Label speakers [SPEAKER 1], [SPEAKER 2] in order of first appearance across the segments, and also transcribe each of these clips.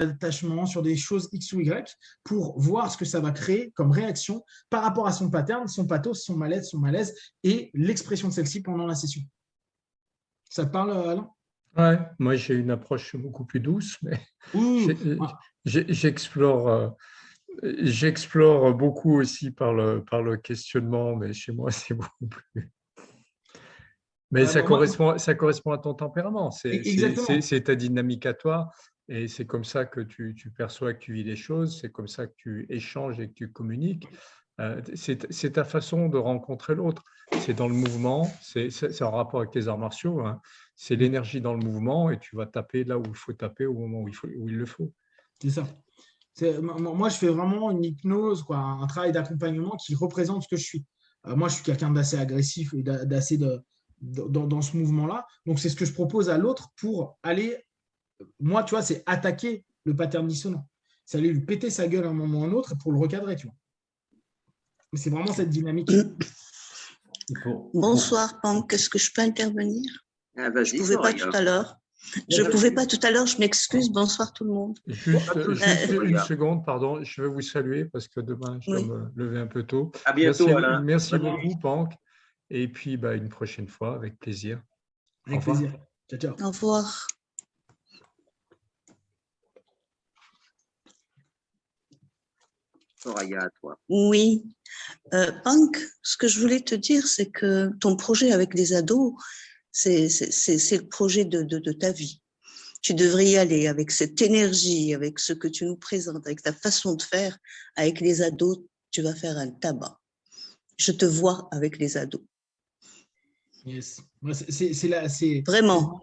[SPEAKER 1] attachement, sur des choses X ou Y, pour voir ce que ça va créer comme réaction par rapport à son pattern, son pathos, son malaise et l'expression de celle-ci pendant la session. Ça te parle, Alain?
[SPEAKER 2] Ouais, moi j'ai une approche beaucoup plus douce, mais
[SPEAKER 1] Oui.
[SPEAKER 2] j'explore beaucoup aussi par le questionnement, mais chez moi c'est beaucoup plus. Mais ça correspond à ton tempérament,
[SPEAKER 1] Exactement.
[SPEAKER 2] c'est ta dynamique à toi, et c'est comme ça que tu perçois, que tu vis les choses, c'est comme ça que tu échanges et que tu communiques. C'est ta façon de rencontrer l'autre. C'est dans le mouvement, c'est en rapport avec les arts martiaux, hein. C'est l'énergie dans le mouvement et tu vas taper là où il faut taper au moment où il le faut.
[SPEAKER 1] C'est ça. Moi, je fais vraiment une hypnose, quoi, un travail d'accompagnement qui représente ce que je suis. Moi, je suis quelqu'un d'assez agressif et d'assez dans ce mouvement-là. Donc, c'est ce que je propose à l'autre pour aller, moi, tu vois, c'est attaquer le pattern dissonant. C'est aller lui péter sa gueule à un moment ou à un autre pour le recadrer, tu vois. C'est vraiment cette dynamique.
[SPEAKER 3] Bonsoir, Pank. Est-ce que je peux intervenir? Je ne pouvais pas tout à l'heure. Je m'excuse. Bonsoir tout le monde.
[SPEAKER 2] Juste une seconde, pardon. Je vais vous saluer parce que demain, je dois me lever un peu tôt.
[SPEAKER 4] À bientôt, Alain.
[SPEAKER 2] Merci beaucoup, Pank. Et puis, une prochaine fois, avec plaisir.
[SPEAKER 1] Avec plaisir. Ciao, ciao.
[SPEAKER 3] Au revoir.
[SPEAKER 4] Soraya, à toi.
[SPEAKER 3] Oui. Pank, ce que je voulais te dire, c'est que ton projet avec les ados, c'est le projet de ta vie. Tu devrais y aller avec cette énergie, avec ce que tu nous présentes, avec ta façon de faire. Avec les ados, tu vas faire un tabac. Je te vois avec les ados.
[SPEAKER 1] Yes.
[SPEAKER 3] Vraiment.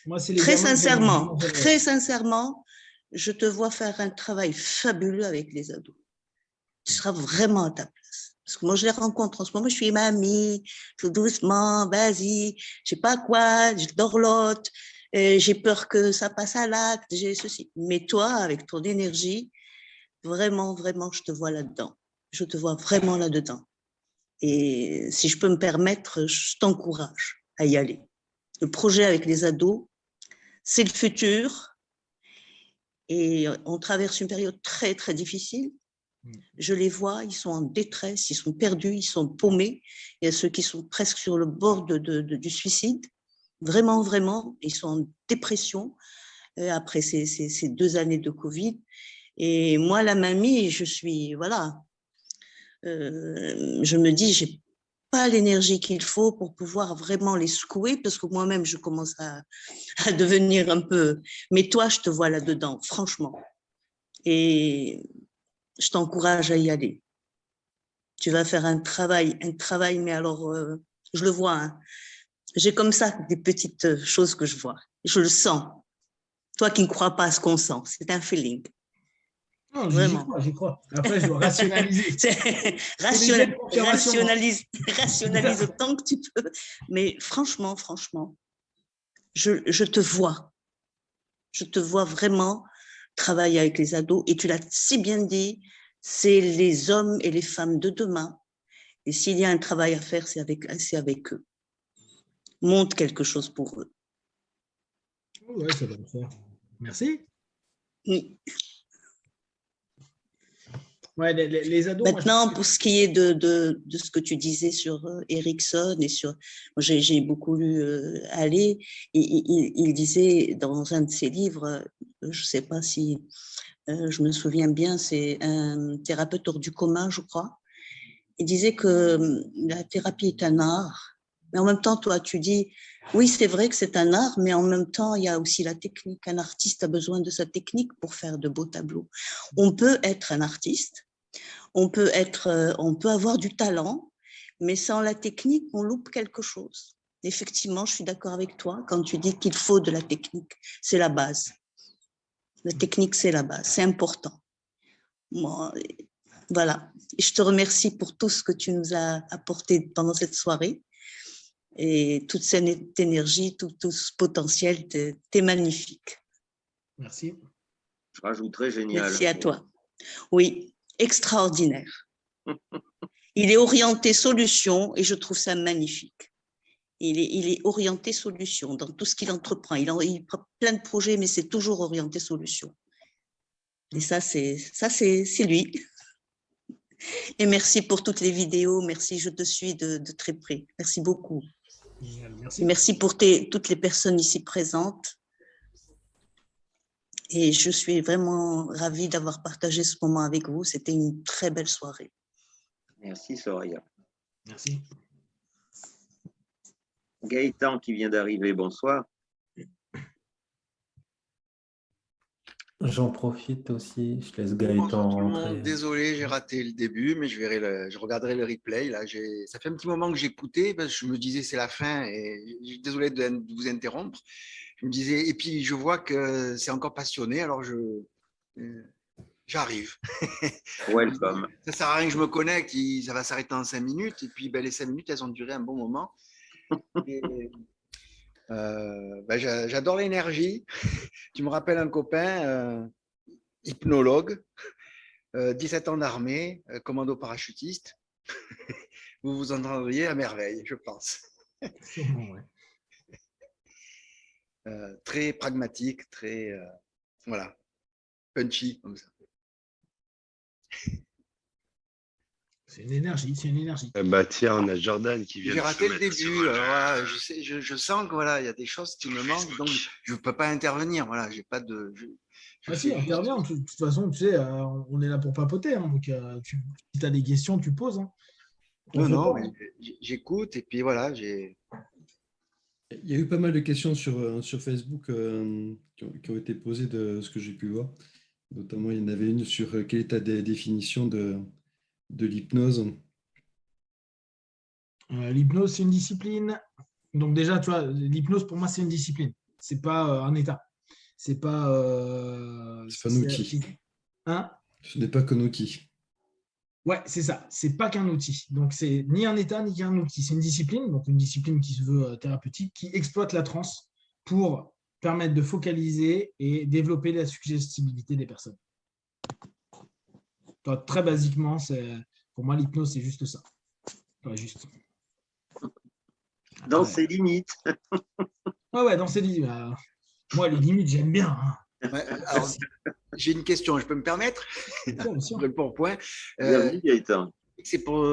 [SPEAKER 1] Moi,
[SPEAKER 3] très sincèrement, je te vois faire un travail fabuleux avec les ados. Tu seras vraiment à ta place. Parce que moi, je les rencontre en ce moment, je suis mamie, tout doucement, vas-y, je sais pas quoi, je dorlote, j'ai peur que ça passe à l'acte, j'ai ceci. Mais toi, avec ton énergie, vraiment, je te vois là-dedans. Je te vois vraiment là-dedans. Et si je peux me permettre, je t'encourage à y aller. Le projet avec les ados, c'est le futur. Et on traverse une période très, très difficile. Je les vois, ils sont en détresse, ils sont perdus, ils sont paumés. Il y a ceux qui sont presque sur le bord du suicide. Vraiment, ils sont en dépression après ces 2 années de Covid. Et moi, la mamie, je suis, voilà, je me dis, j'ai pas l'énergie qu'il faut pour pouvoir vraiment les secouer, parce que moi-même, je commence à devenir un peu... Mais toi, je te vois là-dedans, franchement. Et je t'encourage à y aller. Tu vas faire un travail, mais alors, je le vois, hein. J'ai comme ça des petites choses que je vois. Je le sens. Toi qui ne crois pas à ce qu'on sent, c'est un feeling.
[SPEAKER 1] Non,
[SPEAKER 3] vraiment.
[SPEAKER 1] J'y crois. Après, je dois rationaliser.
[SPEAKER 3] Rationalise autant que tu peux. Mais franchement, je te vois. Je te vois vraiment travailler avec les ados. Et tu l'as si bien dit, c'est les hommes et les femmes de demain. Et s'il y a un travail à faire, c'est avec eux. Montre quelque chose pour eux.
[SPEAKER 1] Ouais, ça va le faire. Merci.
[SPEAKER 3] Oui.
[SPEAKER 1] Ouais, les ados.
[SPEAKER 3] Maintenant, pour ce qui est de ce que tu disais sur Erickson et sur, j'ai beaucoup lu Allais, il disait dans un de ses livres, je ne sais pas si je me souviens bien, c'est un thérapeute hors du commun, je crois. Il disait que la thérapie est un art, mais en même temps, toi, tu dis, oui, c'est vrai que c'est un art, mais en même temps, il y a aussi la technique. Un artiste a besoin de sa technique pour faire de beaux tableaux. On peut être un artiste, on peut avoir du talent, mais sans la technique, on loupe quelque chose. Effectivement, je suis d'accord avec toi quand tu dis qu'il faut de la technique. C'est la base. La technique, c'est la base. C'est important. Moi, voilà. Et je te remercie pour tout ce que tu nous as apporté pendant cette soirée. Et toute cette énergie, tout ce potentiel, t'es magnifique.
[SPEAKER 1] Merci.
[SPEAKER 4] Je rajouterais génial.
[SPEAKER 3] Merci à toi. Oui, extraordinaire. Il est orienté solution et je trouve ça magnifique. Il est orienté solution dans tout ce qu'il entreprend. Il prend plein de projets, mais c'est toujours orienté solution. Et ça, c'est lui. Et merci pour toutes les vidéos. Merci, je te suis de très près. Merci beaucoup.
[SPEAKER 1] Merci.
[SPEAKER 3] Merci pour toutes les personnes ici présentes. Et je suis vraiment ravie d'avoir partagé ce moment avec vous. C'était une très belle soirée.
[SPEAKER 4] Merci, Soraya.
[SPEAKER 1] Merci.
[SPEAKER 4] Gaëtan qui vient d'arriver, bonsoir.
[SPEAKER 5] J'en profite aussi, je laisse
[SPEAKER 6] Bonsoir
[SPEAKER 5] Gaëtan
[SPEAKER 6] tout le monde.
[SPEAKER 5] rentrer.
[SPEAKER 6] Désolé, j'ai raté le début, mais je regarderai le replay. Là, ça fait un petit moment que j'écoutais parce que je me disais c'est la fin et désolé de vous interrompre. Je me disais, et puis je vois que c'est encore passionné, alors j'arrive.
[SPEAKER 4] Welcome.
[SPEAKER 6] Ça sert à rien que je me connecte, ça va s'arrêter en 5 minutes et puis les 5 minutes elles ont duré un bon moment. Et, j'adore l'énergie. Tu me rappelles un copain, hypnologue, 17 ans d'armée, commando parachutiste. Vous vous entendriez à merveille, je pense.
[SPEAKER 1] Sûrement, ouais.
[SPEAKER 6] Très pragmatique, très voilà, punchy comme ça.
[SPEAKER 1] C'est une énergie, c'est une énergie.
[SPEAKER 7] Bah tiens, on a Jordan qui vient
[SPEAKER 6] J'ai
[SPEAKER 7] de se
[SPEAKER 6] raté le
[SPEAKER 7] mettre sur
[SPEAKER 6] début,
[SPEAKER 7] le-
[SPEAKER 6] alors voilà, je sens que voilà, il y a des choses qui me manquent, donc je ne peux pas intervenir. Voilà, j'ai pas de. Je
[SPEAKER 1] Ah si,
[SPEAKER 6] fais juste-
[SPEAKER 1] interviens. De toute façon, tu sais, on est là pour papoter. Hein, donc, si tu as des questions, tu poses. Hein. T'en fais
[SPEAKER 6] Non,
[SPEAKER 1] pas, hein.
[SPEAKER 6] mais j'écoute et puis voilà, j'ai.
[SPEAKER 8] Il y a eu pas mal de questions sur Facebook qui ont été posées de ce que j'ai pu voir. Notamment, il y en avait une sur quelle est ta définition de l'hypnose.
[SPEAKER 1] L'hypnose, c'est une discipline. Donc déjà, tu vois, l'hypnose, pour moi, c'est une discipline. C'est pas un état. C'est pas...
[SPEAKER 8] C'est pas un outil.
[SPEAKER 1] Hein?
[SPEAKER 8] Ce n'est pas qu'un outil.
[SPEAKER 1] Ouais, c'est ça. C'est pas qu'un outil. Donc, c'est ni un état, ni qu'un outil. C'est une discipline, donc une discipline qui se veut thérapeutique, qui exploite la transe pour permettre de focaliser et développer la suggestibilité des personnes. Toi, très basiquement, pour moi, l'hypnose, c'est juste ça. Ouais, juste.
[SPEAKER 4] Dans
[SPEAKER 1] Après,
[SPEAKER 4] ses limites.
[SPEAKER 1] ouais, dans ces limites. Moi, les limites, j'aime bien. Hein.
[SPEAKER 6] Ouais, alors, j'ai une question, je peux me permettre?
[SPEAKER 1] Bien sûr.
[SPEAKER 6] Le point.
[SPEAKER 4] Bienvenue, Gaëtan.
[SPEAKER 6] C'est pour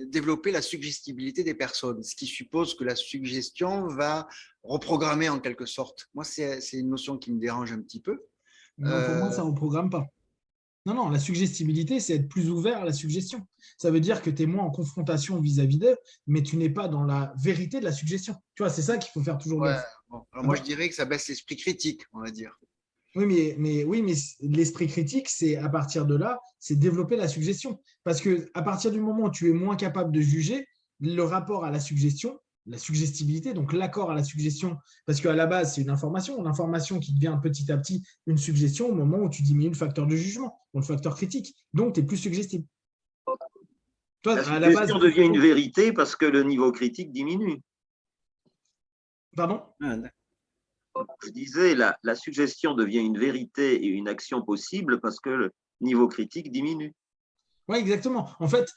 [SPEAKER 6] développer la suggestibilité des personnes, ce qui suppose que la suggestion va reprogrammer en quelque sorte. Moi, c'est une notion qui me dérange un petit peu.
[SPEAKER 1] Non, pour moi, ça ne reprogramme pas. Non, la suggestibilité, c'est être plus ouvert à la suggestion. Ça veut dire que tu es moins en confrontation vis-à-vis d'eux, mais tu n'es pas dans la vérité de la suggestion. Tu vois, c'est ça qu'il faut faire toujours
[SPEAKER 6] Ouais,
[SPEAKER 1] gaffe.
[SPEAKER 6] bon. Alors moi, je dirais que ça baisse l'esprit critique, on va dire.
[SPEAKER 1] Oui, mais l'esprit critique, c'est à partir de là, c'est développer la suggestion. Parce que à partir du moment où tu es moins capable de juger, le rapport à la suggestion, la suggestibilité, donc l'accord à la suggestion, parce qu'à la base, c'est une l'information qui devient petit à petit une suggestion au moment où tu diminues le facteur de jugement, ou le facteur critique. Donc, tu es plus suggestible. Toi,
[SPEAKER 4] La
[SPEAKER 1] à la base,
[SPEAKER 4] suggestion devient une vérité parce que le niveau critique diminue.
[SPEAKER 1] Pardon?
[SPEAKER 4] Je disais, la suggestion devient une vérité et une action possible parce que le niveau critique diminue.
[SPEAKER 1] Oui, exactement. En fait,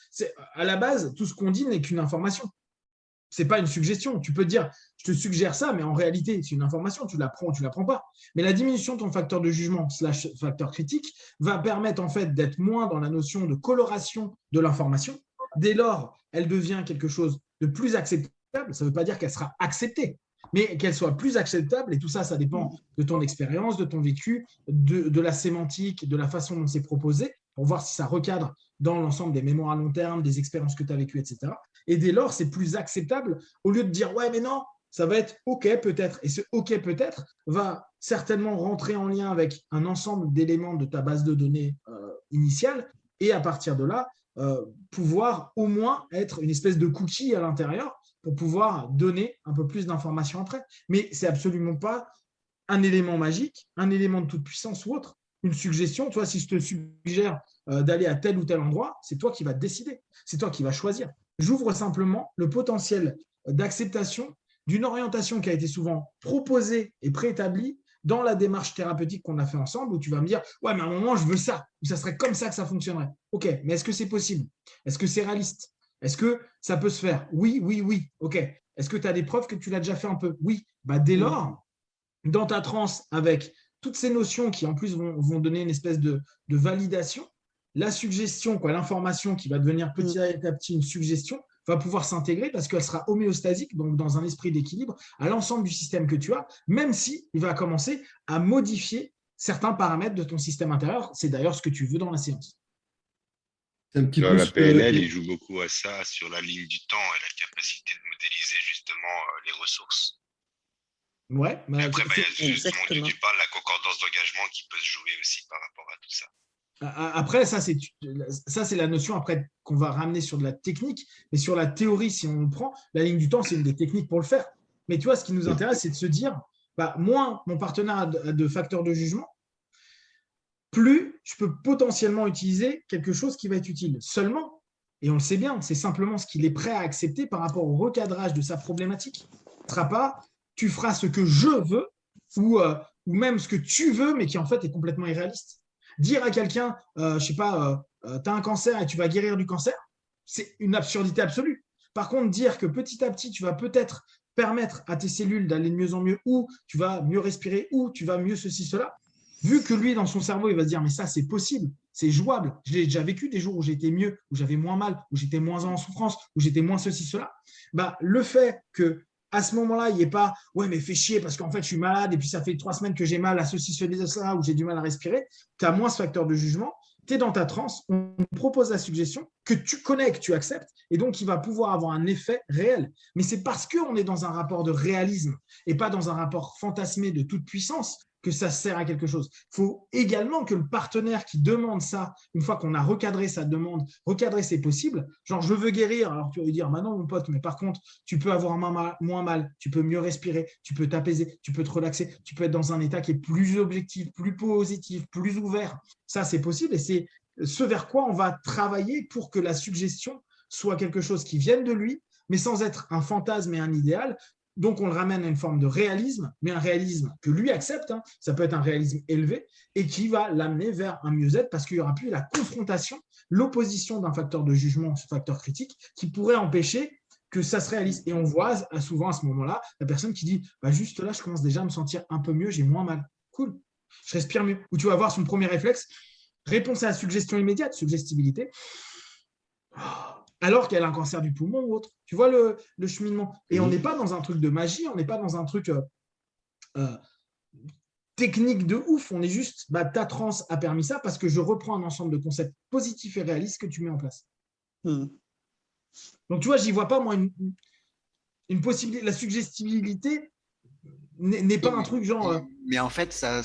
[SPEAKER 1] à la base, tout ce qu'on dit n'est qu'une information. Ce n'est pas une suggestion. Tu peux dire, je te suggère ça, mais en réalité, c'est une information. Tu la prends ou tu la prends pas. Mais la diminution de ton facteur de jugement / facteur critique va permettre en fait d'être moins dans la notion de coloration de l'information. Dès lors, elle devient quelque chose de plus acceptable. Ça ne veut pas dire qu'elle sera acceptée, mais qu'elle soit plus acceptable. Et tout ça, ça dépend de ton expérience, de ton vécu, de la sémantique, de la façon dont c'est proposé, pour voir si ça recadre dans l'ensemble des mémoires à long terme, des expériences que tu as vécues, etc. Et dès lors, c'est plus acceptable au lieu de dire « ouais, mais non », ça va être « ok, peut-être ». Et ce « ok, peut-être » va certainement rentrer en lien avec un ensemble d'éléments de ta base de données initiale et à partir de là, pouvoir au moins être une espèce de cookie à l'intérieur pour pouvoir donner un peu plus d'informations après. Mais ce n'est absolument pas un élément magique, un élément de toute puissance ou autre. Une suggestion, toi, si je te suggère d'aller à tel ou tel endroit, c'est toi qui vas décider, c'est toi qui vas choisir. J'ouvre simplement le potentiel d'acceptation d'une orientation qui a été souvent proposée et préétablie dans la démarche thérapeutique qu'on a fait ensemble, où tu vas me dire « ouais, mais à un moment, je veux ça, ou ça serait comme ça que ça fonctionnerait. » Ok, mais est-ce que c'est possible? Est-ce que c'est réaliste? Est-ce que ça peut se faire? Oui, oui, oui. Ok. Est-ce que tu as des preuves que tu l'as déjà fait un peu? Oui. Bah, dès lors, dans ta transe avec toutes ces notions qui en plus vont donner une espèce de validation, la suggestion, l'information qui va devenir petit à petit une suggestion, va pouvoir s'intégrer parce qu'elle sera homéostasique, donc dans un esprit d'équilibre, à l'ensemble du système que tu as, même si il va commencer à modifier certains paramètres de ton système intérieur. C'est d'ailleurs ce que tu veux dans la séance.
[SPEAKER 8] C'est un petit
[SPEAKER 7] Dans
[SPEAKER 8] peu
[SPEAKER 7] la
[SPEAKER 8] ce que-
[SPEAKER 7] PNL, il joue beaucoup à ça, sur la ligne du temps et la capacité de modéliser justement les ressources.
[SPEAKER 1] Ouais,
[SPEAKER 7] Et après, il y a justement,
[SPEAKER 3] Exactement.
[SPEAKER 7] tu parles de la concordance d'engagement qui peut se jouer aussi par rapport à tout ça.
[SPEAKER 1] après, ça, c'est la notion après qu'on va ramener sur de la technique, mais sur la théorie, si on le prend, la ligne du temps, c'est une des techniques pour le faire. Mais tu vois, ce qui nous intéresse, c'est de se dire, moins mon partenaire a de facteurs de jugement, plus je peux potentiellement utiliser quelque chose qui va être utile. Seulement, et on le sait bien, c'est simplement ce qu'il est prêt à accepter par rapport au recadrage de sa problématique. Ce ne sera pas tu feras ce que je veux ou même ce que tu veux, mais qui en fait est complètement irréaliste. Dire à quelqu'un, je sais pas, tu as un cancer et tu vas guérir du cancer, c'est une absurdité absolue. Par contre, dire que petit à petit, tu vas peut-être permettre à tes cellules d'aller de mieux en mieux, ou tu vas mieux respirer, ou tu vas mieux ceci, cela, vu que lui, dans son cerveau, il va se dire, mais ça, c'est possible, c'est jouable. J'ai déjà vécu des jours où j'étais mieux, où j'avais moins mal, où j'étais moins en souffrance, où j'étais moins ceci, cela. Le fait que à ce moment-là, il n'y ait pas « ouais, mais fais chier parce qu'en fait, je suis malade et puis ça fait 3 semaines que j'ai mal à ceci, cela, où j'ai du mal à respirer », tu as moins ce facteur de jugement, tu es dans ta transe, on propose la suggestion que tu connais, que tu acceptes, et donc il va pouvoir avoir un effet réel. Mais c'est parce qu'on est dans un rapport de réalisme et pas dans un rapport fantasmé de toute puissance que ça sert à quelque chose. Il faut également que le partenaire qui demande ça, une fois qu'on a recadré sa demande, recadré ses possibles, genre je veux guérir, alors tu vas lui dire, non mon pote, mais par contre, tu peux avoir moins mal, tu peux mieux respirer, tu peux t'apaiser, tu peux te relaxer, tu peux être dans un état qui est plus objectif, plus positif, plus ouvert. Ça, c'est possible et c'est ce vers quoi on va travailler pour que la suggestion soit quelque chose qui vienne de lui, mais sans être un fantasme et un idéal. Donc, on le ramène à une forme de réalisme, mais un réalisme que lui accepte, ça peut être un réalisme élevé, et qui va l'amener vers un mieux-être parce qu'il n'y aura plus la confrontation, l'opposition d'un facteur de jugement, ce facteur critique, qui pourrait empêcher que ça se réalise. Et on voit souvent à ce moment-là la personne qui dit juste là, je commence déjà à me sentir un peu mieux, j'ai moins mal. Cool, je respire mieux. Ou tu vas voir son premier réflexe, réponse à la suggestion immédiate, suggestibilité. Alors qu'elle a un cancer du poumon ou autre. Tu vois le cheminement. Et on n'est pas dans un truc de magie, on n'est pas dans un truc technique de ouf, on est juste, ta transe a permis ça parce que je reprends un ensemble de concepts positifs et réalistes que tu mets en place. Donc, tu vois, j'y vois pas, moi, une possibilité. La suggestibilité n'est pas un truc genre…
[SPEAKER 6] Mais en fait, ça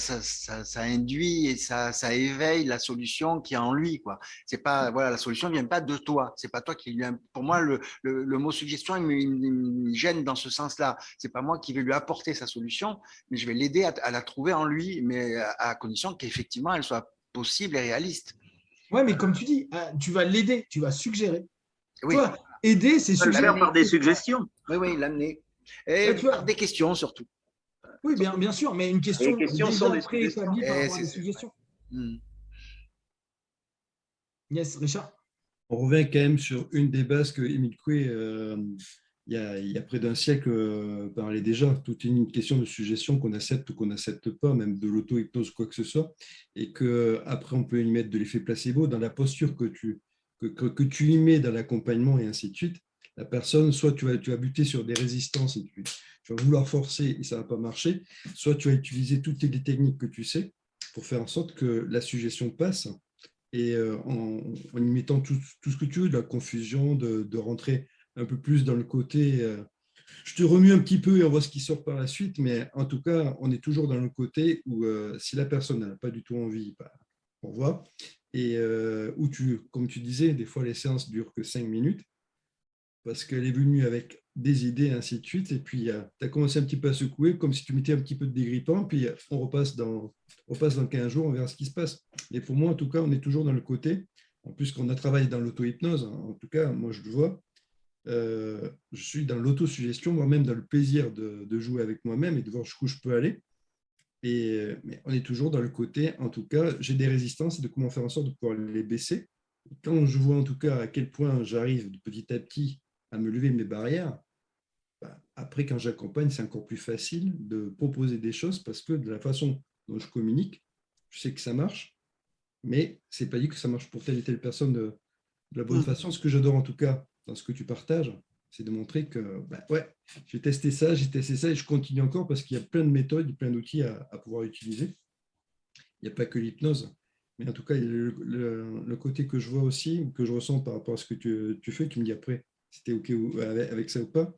[SPEAKER 6] induit et ça éveille la solution qui est en lui, quoi. C'est pas, voilà, la solution ne vient pas de toi. C'est pas toi qui lui… Pour moi, le mot suggestion, il me gêne dans ce sens-là. C'est pas moi qui vais lui apporter sa solution, mais je vais l'aider à la trouver en lui, mais à condition qu'effectivement, elle soit possible et réaliste.
[SPEAKER 1] Ouais, mais comme tu dis, tu vas l'aider, tu vas suggérer.
[SPEAKER 6] Oui.
[SPEAKER 1] Toi, aider, c'est
[SPEAKER 4] suggérer. Le faire par des suggestions.
[SPEAKER 6] Oui, l'amener. Et par des questions surtout.
[SPEAKER 1] Oui, bien sûr, mais une question
[SPEAKER 4] les questions sont des
[SPEAKER 1] préétablie par rapport à des suggestions. Yes, Richard.
[SPEAKER 8] On revient quand même sur une des bases que Émile Coué, il y a près d'un siècle, parlait déjà. Tout est une question de suggestion qu'on accepte ou qu'on n'accepte pas, même de l'auto-hypnose ou quoi que ce soit. Et qu'après, on peut y mettre de l'effet placebo dans la posture que tu y mets dans l'accompagnement et ainsi de suite. La personne, soit tu vas buter sur des résistances et tu vas vouloir forcer et ça ne va pas marcher, soit tu vas utiliser toutes les techniques que tu sais pour faire en sorte que la suggestion passe et en y mettant tout ce que tu veux, de la confusion, de rentrer un peu plus dans le côté je te remue un petit peu et on voit ce qui sort par la suite, mais en tout cas, on est toujours dans le côté où si la personne n'a pas du tout envie, on voit, et où comme tu disais, des fois les séances durent que 5 minutes, parce qu'elle est venue avec des idées, ainsi de suite, et puis tu as commencé un petit peu à secouer, comme si tu mettais un petit peu de dégrippant, puis on repasse dans 15 jours, on verra ce qui se passe. Et pour moi, en tout cas, on est toujours dans le côté, en plus qu'on a travaillé dans l'auto-hypnose, en tout cas, moi je le vois, je suis dans l'autosuggestion, moi-même dans le plaisir de jouer avec moi-même et de voir jusqu'où je peux aller. Mais on est toujours dans le côté, en tout cas, j'ai des résistances et de comment faire en sorte de pouvoir les baisser. Quand je vois en tout cas à quel point j'arrive de petit à petit à me lever mes barrières, après quand j'accompagne, c'est encore plus facile de proposer des choses parce que de la façon dont je communique. Je sais que ça marche, mais ce n'est pas dit que ça marche pour telle et telle personne de la bonne façon. Ce que j'adore en tout cas dans ce que tu partages, c'est de montrer que ouais, j'ai testé ça et je continue encore parce qu'il y a plein de méthodes, plein d'outils à pouvoir utiliser. Il n'y a pas que l'hypnose. Mais en tout cas, il y a le côté que je vois aussi, ou que je ressens par rapport à ce que tu fais, tu me dis après si tu es OK avec ça ou pas.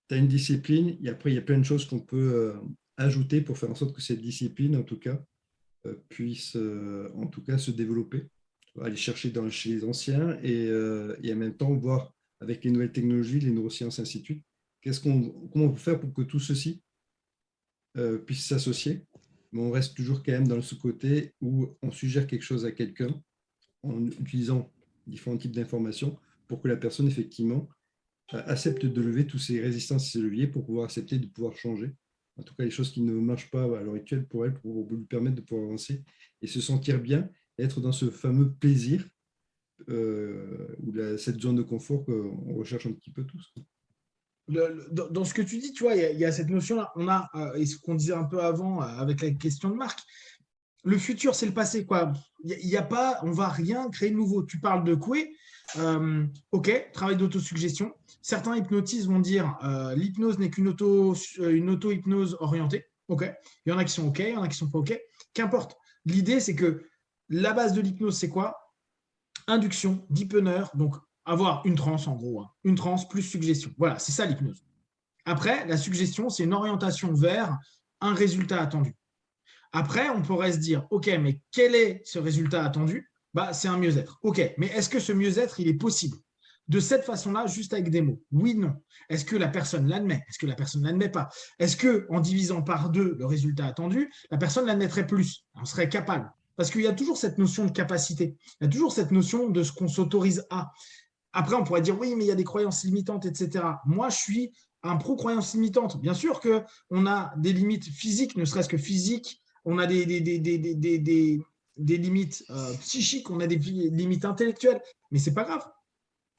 [SPEAKER 8] Tu as une discipline, et après, il y a plein de choses qu'on peut ajouter pour faire en sorte que cette discipline, en tout cas, puisse en tout cas se développer. Aller chercher chez les anciens et en même temps voir avec les nouvelles technologies, les neurosciences, ainsi de suite, comment on peut faire pour que tout ceci puisse s'associer. Mais on reste toujours quand même dans ce côté où on suggère quelque chose à quelqu'un en utilisant différents types d'informations pour que la personne, effectivement, accepte de lever tous ces résistances et ces leviers pour pouvoir accepter de pouvoir changer. En tout cas, les choses qui ne marchent pas à l'heure actuelle pour elle, pour lui permettre de pouvoir avancer et se sentir bien, et être dans ce fameux plaisir ou cette zone de confort qu'on recherche un petit peu tous.
[SPEAKER 1] Dans ce que tu dis, tu vois, il y a cette notion-là. On a, et ce qu'on disait un peu avant avec la question de Marc, le futur, c'est le passé, quoi. Il y a pas, on va rien créer de nouveau. Tu parles de Coué, ok, travail d'autosuggestion. Certains hypnotistes vont dire l'hypnose n'est qu'une auto-hypnose orientée. Ok, il y en a qui sont ok, il y en a qui sont pas ok. Qu'importe. L'idée, c'est que la base de l'hypnose, c'est quoi? Induction, deepener, donc avoir une transe en gros, hein. Une transe plus suggestion. Voilà, c'est ça l'hypnose. Après, la suggestion, c'est une orientation vers un résultat attendu. Après, on pourrait se dire, ok, mais quel est ce résultat attendu? C'est un mieux-être. Ok, mais est-ce que ce mieux-être, il est possible de cette façon-là, juste avec des mots? Oui, non. Est-ce que la personne l'admet? Est-ce que la personne ne l'admet pas? Est-ce qu'en divisant par 2 le résultat attendu, la personne l'admettrait plus? On serait capable. Parce qu'il y a toujours cette notion de capacité. Il y a toujours cette notion de ce qu'on s'autorise à. Après, on pourrait dire, oui, mais il y a des croyances limitantes, etc. Moi, je suis un pro-croyance limitante. Bien sûr qu'on a des limites physiques, ne serait-ce que physiques. On a des limites psychiques, on a des limites intellectuelles. Mais ce n'est pas grave.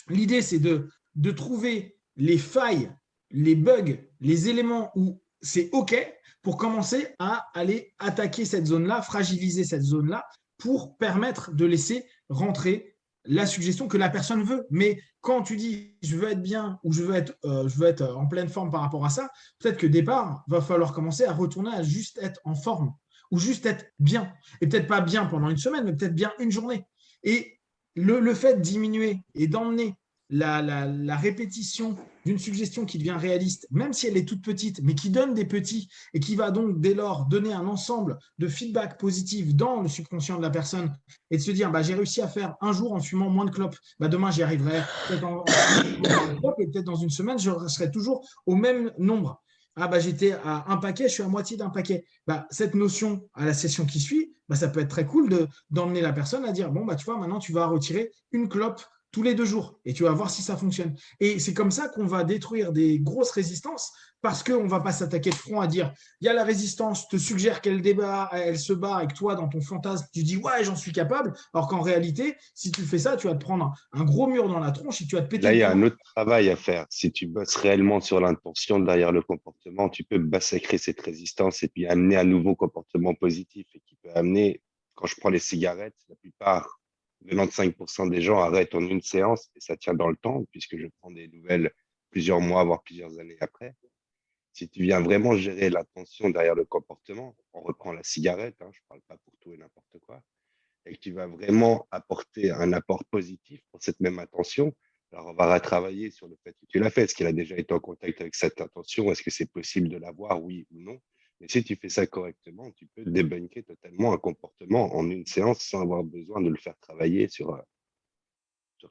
[SPEAKER 1] L'idée, c'est de trouver les failles, les bugs, les éléments où c'est OK pour commencer à aller attaquer cette zone-là, fragiliser cette zone-là, pour permettre de laisser rentrer la suggestion que la personne veut. Mais quand tu dis je veux être bien ou je veux être en pleine forme par rapport à ça, peut-être que départ, va falloir commencer à retourner à juste être en forme ou juste être bien. Et peut-être pas bien pendant une semaine, mais peut-être bien une journée. Et le fait de diminuer et d'emmener la répétition d'une suggestion qui devient réaliste, même si elle est toute petite, mais qui donne des petits et qui va donc dès lors donner un ensemble de feedback positif dans le subconscient de la personne et de se dire j'ai réussi à faire un jour en fumant moins de clopes, demain j'y arriverai, peut-être en clopes, et peut-être dans une semaine je serai toujours au même nombre. J'étais à un paquet, je suis à moitié d'un paquet. Cette notion à la session qui suit, ça peut être très cool d'emmener la personne à dire tu vois, maintenant tu vas retirer une clope tous les 2 jours et tu vas voir si ça fonctionne. Et c'est comme ça qu'on va détruire des grosses résistances parce qu'on ne va pas s'attaquer de front à dire il y a la résistance, te suggère qu'elle se bat avec toi dans ton fantasme, tu dis ouais, j'en suis capable, alors qu'en réalité, si tu fais ça, tu vas te prendre un gros mur dans la tronche et tu vas te péter.
[SPEAKER 7] Là, il y a un autre travail à faire. Si tu bosses réellement sur l'intention derrière le comportement, tu peux massacrer cette résistance et puis amener un nouveau comportement positif et qui peut amener, quand je prends les cigarettes, la plupart 95% des gens arrêtent en une séance et ça tient dans le temps puisque je prends des nouvelles plusieurs mois, voire plusieurs années après. Si tu viens vraiment gérer l'attention derrière le comportement, on reprend la cigarette, je ne parle pas pour tout et n'importe quoi, et que tu vas vraiment apporter un apport positif pour cette même attention, alors on va retravailler sur le fait que tu l'as fait. Est-ce qu'il a déjà été en contact avec cette attention? Est-ce que c'est possible de l'avoir, oui ou non? Mais si tu fais ça correctement, tu peux débunker totalement un comportement en une séance sans avoir besoin de le faire travailler sur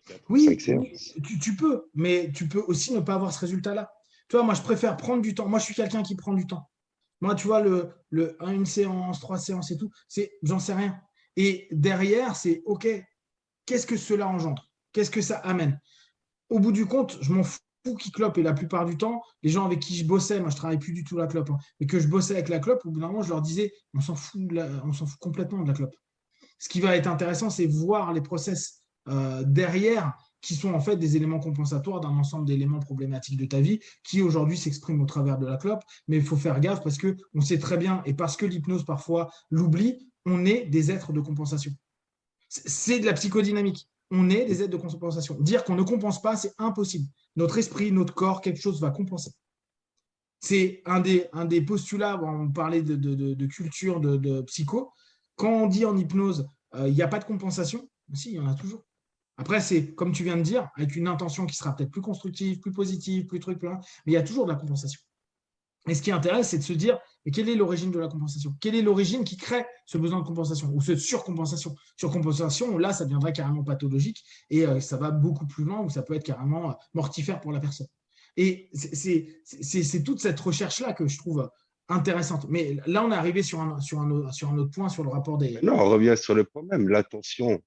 [SPEAKER 7] 4 ou 5 séances.
[SPEAKER 1] Tu peux, mais tu peux aussi ne pas avoir ce résultat-là. Tu vois, moi, je préfère prendre du temps. Moi, je suis quelqu'un qui prend du temps. Moi, tu vois, une séance, 3 séances et tout, j'en sais rien. Et derrière, c'est OK, qu'est-ce que cela engendre? Qu'est-ce que ça amène? Au bout du compte, je m'en fous qui clope. Et la plupart du temps, les gens avec qui je bossais, moi je ne travaille plus du tout la clope, mais que je bossais avec la clope, au bout d'un moment, je leur disais, on s'en fout complètement de la clope. Ce qui va être intéressant, c'est voir les process derrière qui sont en fait des éléments compensatoires d'un ensemble d'éléments problématiques de ta vie qui aujourd'hui s'expriment au travers de la clope. Mais il faut faire gaffe parce qu'on sait très bien, et parce que l'hypnose parfois l'oublie, on est des êtres de compensation. C'est de la psychodynamique. On est des êtres de compensation. Dire qu'on ne compense pas, c'est impossible. Notre esprit, notre corps, quelque chose va compenser. C'est un des postulats, on parlait de culture, de psycho. Quand on dit en hypnose, il n'y a pas de compensation, si, il y en a toujours. Après, c'est comme tu viens de dire, avec une intention qui sera peut-être plus constructive, plus positive, plus truc, mais il y a toujours de la compensation. Et ce qui intéresse, c'est de se dire, mais quelle est l'origine de la compensation? Quelle est l'origine qui crée ce besoin de compensation ou cette surcompensation? Surcompensation, là, ça deviendrait carrément pathologique et ça va beaucoup plus loin ou ça peut être carrément mortifère pour la personne. Et c'est toute cette recherche-là que je trouve intéressante. Mais là, on est arrivé sur un autre point, sur le rapport des…
[SPEAKER 7] Non, on revient sur le point même, l'attention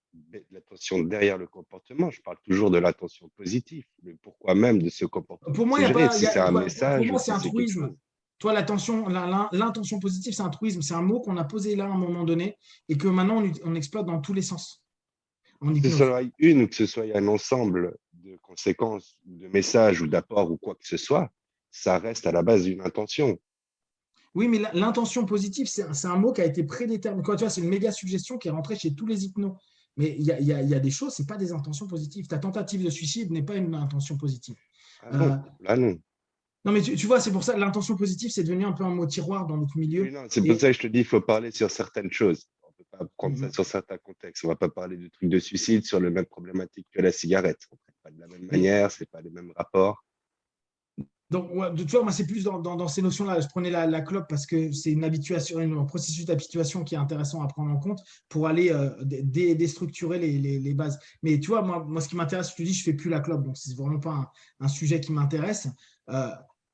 [SPEAKER 7] derrière le comportement. Je parle toujours de l'attention positive, le pourquoi même de ce comportement.
[SPEAKER 1] Pour moi, il y a pas…
[SPEAKER 7] Si c'est un message,
[SPEAKER 1] pour moi, c'est un
[SPEAKER 7] quelque
[SPEAKER 1] truisme.
[SPEAKER 7] chose.
[SPEAKER 1] Toi, l'intention positive, c'est un truisme. C'est un mot qu'on a posé là à un moment donné et que maintenant, on exploite dans tous les sens.
[SPEAKER 7] Que ce soit une ou que ce soit un ensemble de conséquences, de messages ou d'apports ou quoi que ce soit, ça reste à la base d'une intention.
[SPEAKER 1] Oui, mais l'intention positive, c'est un mot qui a été prédéterminé. Tu vois, c'est une méga suggestion qui est rentrée chez tous les hypnos. Mais il y a des choses, ce n'est pas des intentions positives. Ta tentative de suicide n'est pas une intention positive.
[SPEAKER 7] Ah non, là non.
[SPEAKER 1] Non, mais tu vois, c'est pour ça l'intention positive, c'est devenu un peu un mot tiroir dans notre milieu.
[SPEAKER 7] Oui, non, c'est pour ça que je te dis, il faut parler sur certaines choses. On ne peut pas prendre ça sur certains contextes. On ne va pas parler de trucs de suicide sur la même problématique que la cigarette. On ne traite pas de la même manière, ce n'est pas les mêmes rapports.
[SPEAKER 1] Donc, ouais, tu vois, moi, c'est plus dans ces notions-là. Je prenais la clope parce que c'est une habituation, un processus d'habituation qui est intéressant à prendre en compte pour aller déstructurer les bases. Mais tu vois, moi, ce qui m'intéresse, je te dis, je ne fais plus la clope, donc c'est vraiment pas un sujet qui m'intéresse.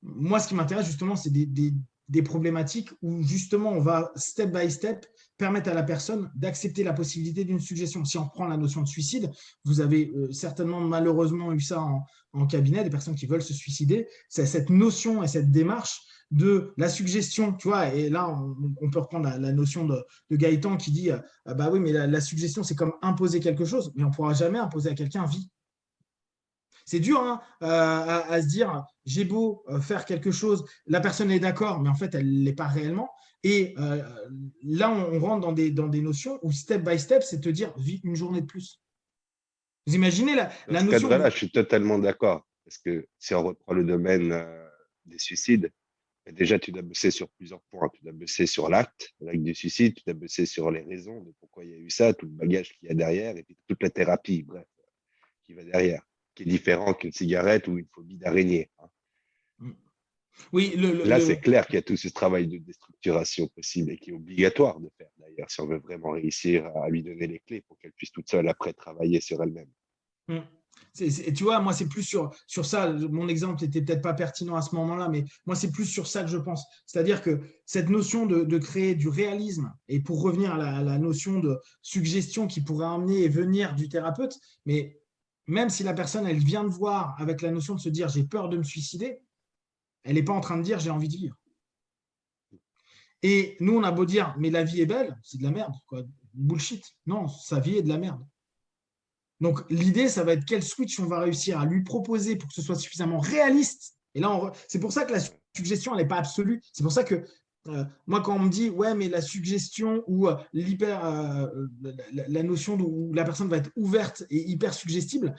[SPEAKER 1] Moi, ce qui m'intéresse, justement, c'est des problématiques où, justement, on va, step by step, permettre à la personne d'accepter la possibilité d'une suggestion. Si on reprend la notion de suicide, vous avez certainement, malheureusement, eu ça en cabinet, des personnes qui veulent se suicider. C'est cette notion et cette démarche de la suggestion, tu vois, et là, on peut reprendre la notion de Gaëtan qui dit, bah oui, mais la suggestion, c'est comme imposer quelque chose, mais on ne pourra jamais imposer à quelqu'un vie. C'est dur hein, à se dire, j'ai beau faire quelque chose, la personne est d'accord, mais en fait, elle ne l'est pas réellement. Et là, on rentre dans des notions où step by step, c'est te dire, vis une journée de plus. Vous imaginez la notion…
[SPEAKER 7] Dans ce cadre-là, je suis totalement d'accord. Parce que si on reprend le domaine des suicides, déjà, tu dois bosser sur plusieurs points. Tu dois bosser sur l'acte du suicide, tu dois bosser sur les raisons de pourquoi il y a eu ça, tout le bagage qu'il y a derrière, et puis toute la thérapie, bref, qui va derrière, qui est différent qu'une cigarette ou une phobie d'araignée. Hein.
[SPEAKER 1] Oui,
[SPEAKER 7] là, c'est clair qu'il y a tout ce travail de déstructuration possible et qui est obligatoire de faire, d'ailleurs, si on veut vraiment réussir à lui donner les clés pour qu'elle puisse toute seule après travailler sur elle-même.
[SPEAKER 1] Tu vois, moi, c'est plus sur ça. Mon exemple n'était peut-être pas pertinent à ce moment-là, mais moi, c'est plus sur ça que je pense. C'est-à-dire que cette notion de créer du réalisme, et pour revenir à la notion de suggestion qui pourrait amener et venir du thérapeute, mais même si la personne, elle vient de voir avec la notion de se dire j'ai peur de me suicider, elle n'est pas en train de dire j'ai envie de vivre. Et nous, on a beau dire mais la vie est belle, c'est de la merde, quoi. Bullshit. Non, sa vie est de la merde. Donc, l'idée, ça va être quel switch on va réussir à lui proposer pour que ce soit suffisamment réaliste. Et là, c'est pour ça que la suggestion, elle n'est pas absolue. C'est pour ça que moi, quand on me dit, ouais, mais la suggestion ou la notion où la personne va être ouverte et hyper suggestible,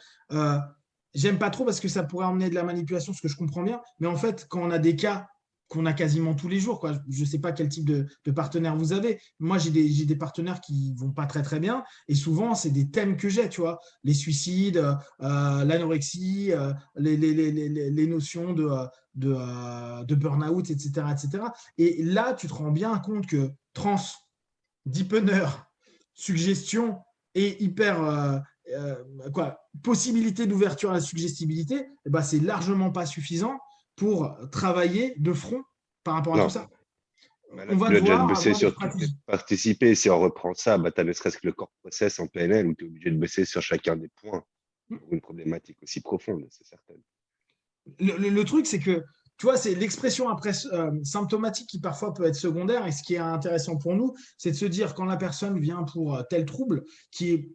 [SPEAKER 1] j'aime pas trop parce que ça pourrait emmener de la manipulation, ce que je comprends bien. Mais en fait, quand on a des cas qu'on a quasiment tous les jours, quoi. Je ne sais pas quel type de partenaire vous avez. Moi, j'ai des partenaires qui ne vont pas très, très bien. Et souvent, c'est des thèmes que j'ai, tu vois. Les suicides, l'anorexie, les notions de burn-out, etc., etc. Et là, tu te rends bien compte que deepener, suggestion et hyper… possibilité d'ouverture à la suggestibilité, eh ben, c'est largement pas suffisant pour travailler de front par rapport à tout ça.
[SPEAKER 7] Là, on va devoir bosser sur participer. Si on reprend ça, tu as ne serait-ce que le corps process en PNL où tu es obligé de bosser sur chacun des points pour une problématique aussi profonde, c'est certain.
[SPEAKER 1] Le truc, c'est que, tu vois, c'est l'expression après symptomatique qui parfois peut être secondaire. Et ce qui est intéressant pour nous, c'est de se dire quand la personne vient pour tel trouble qui est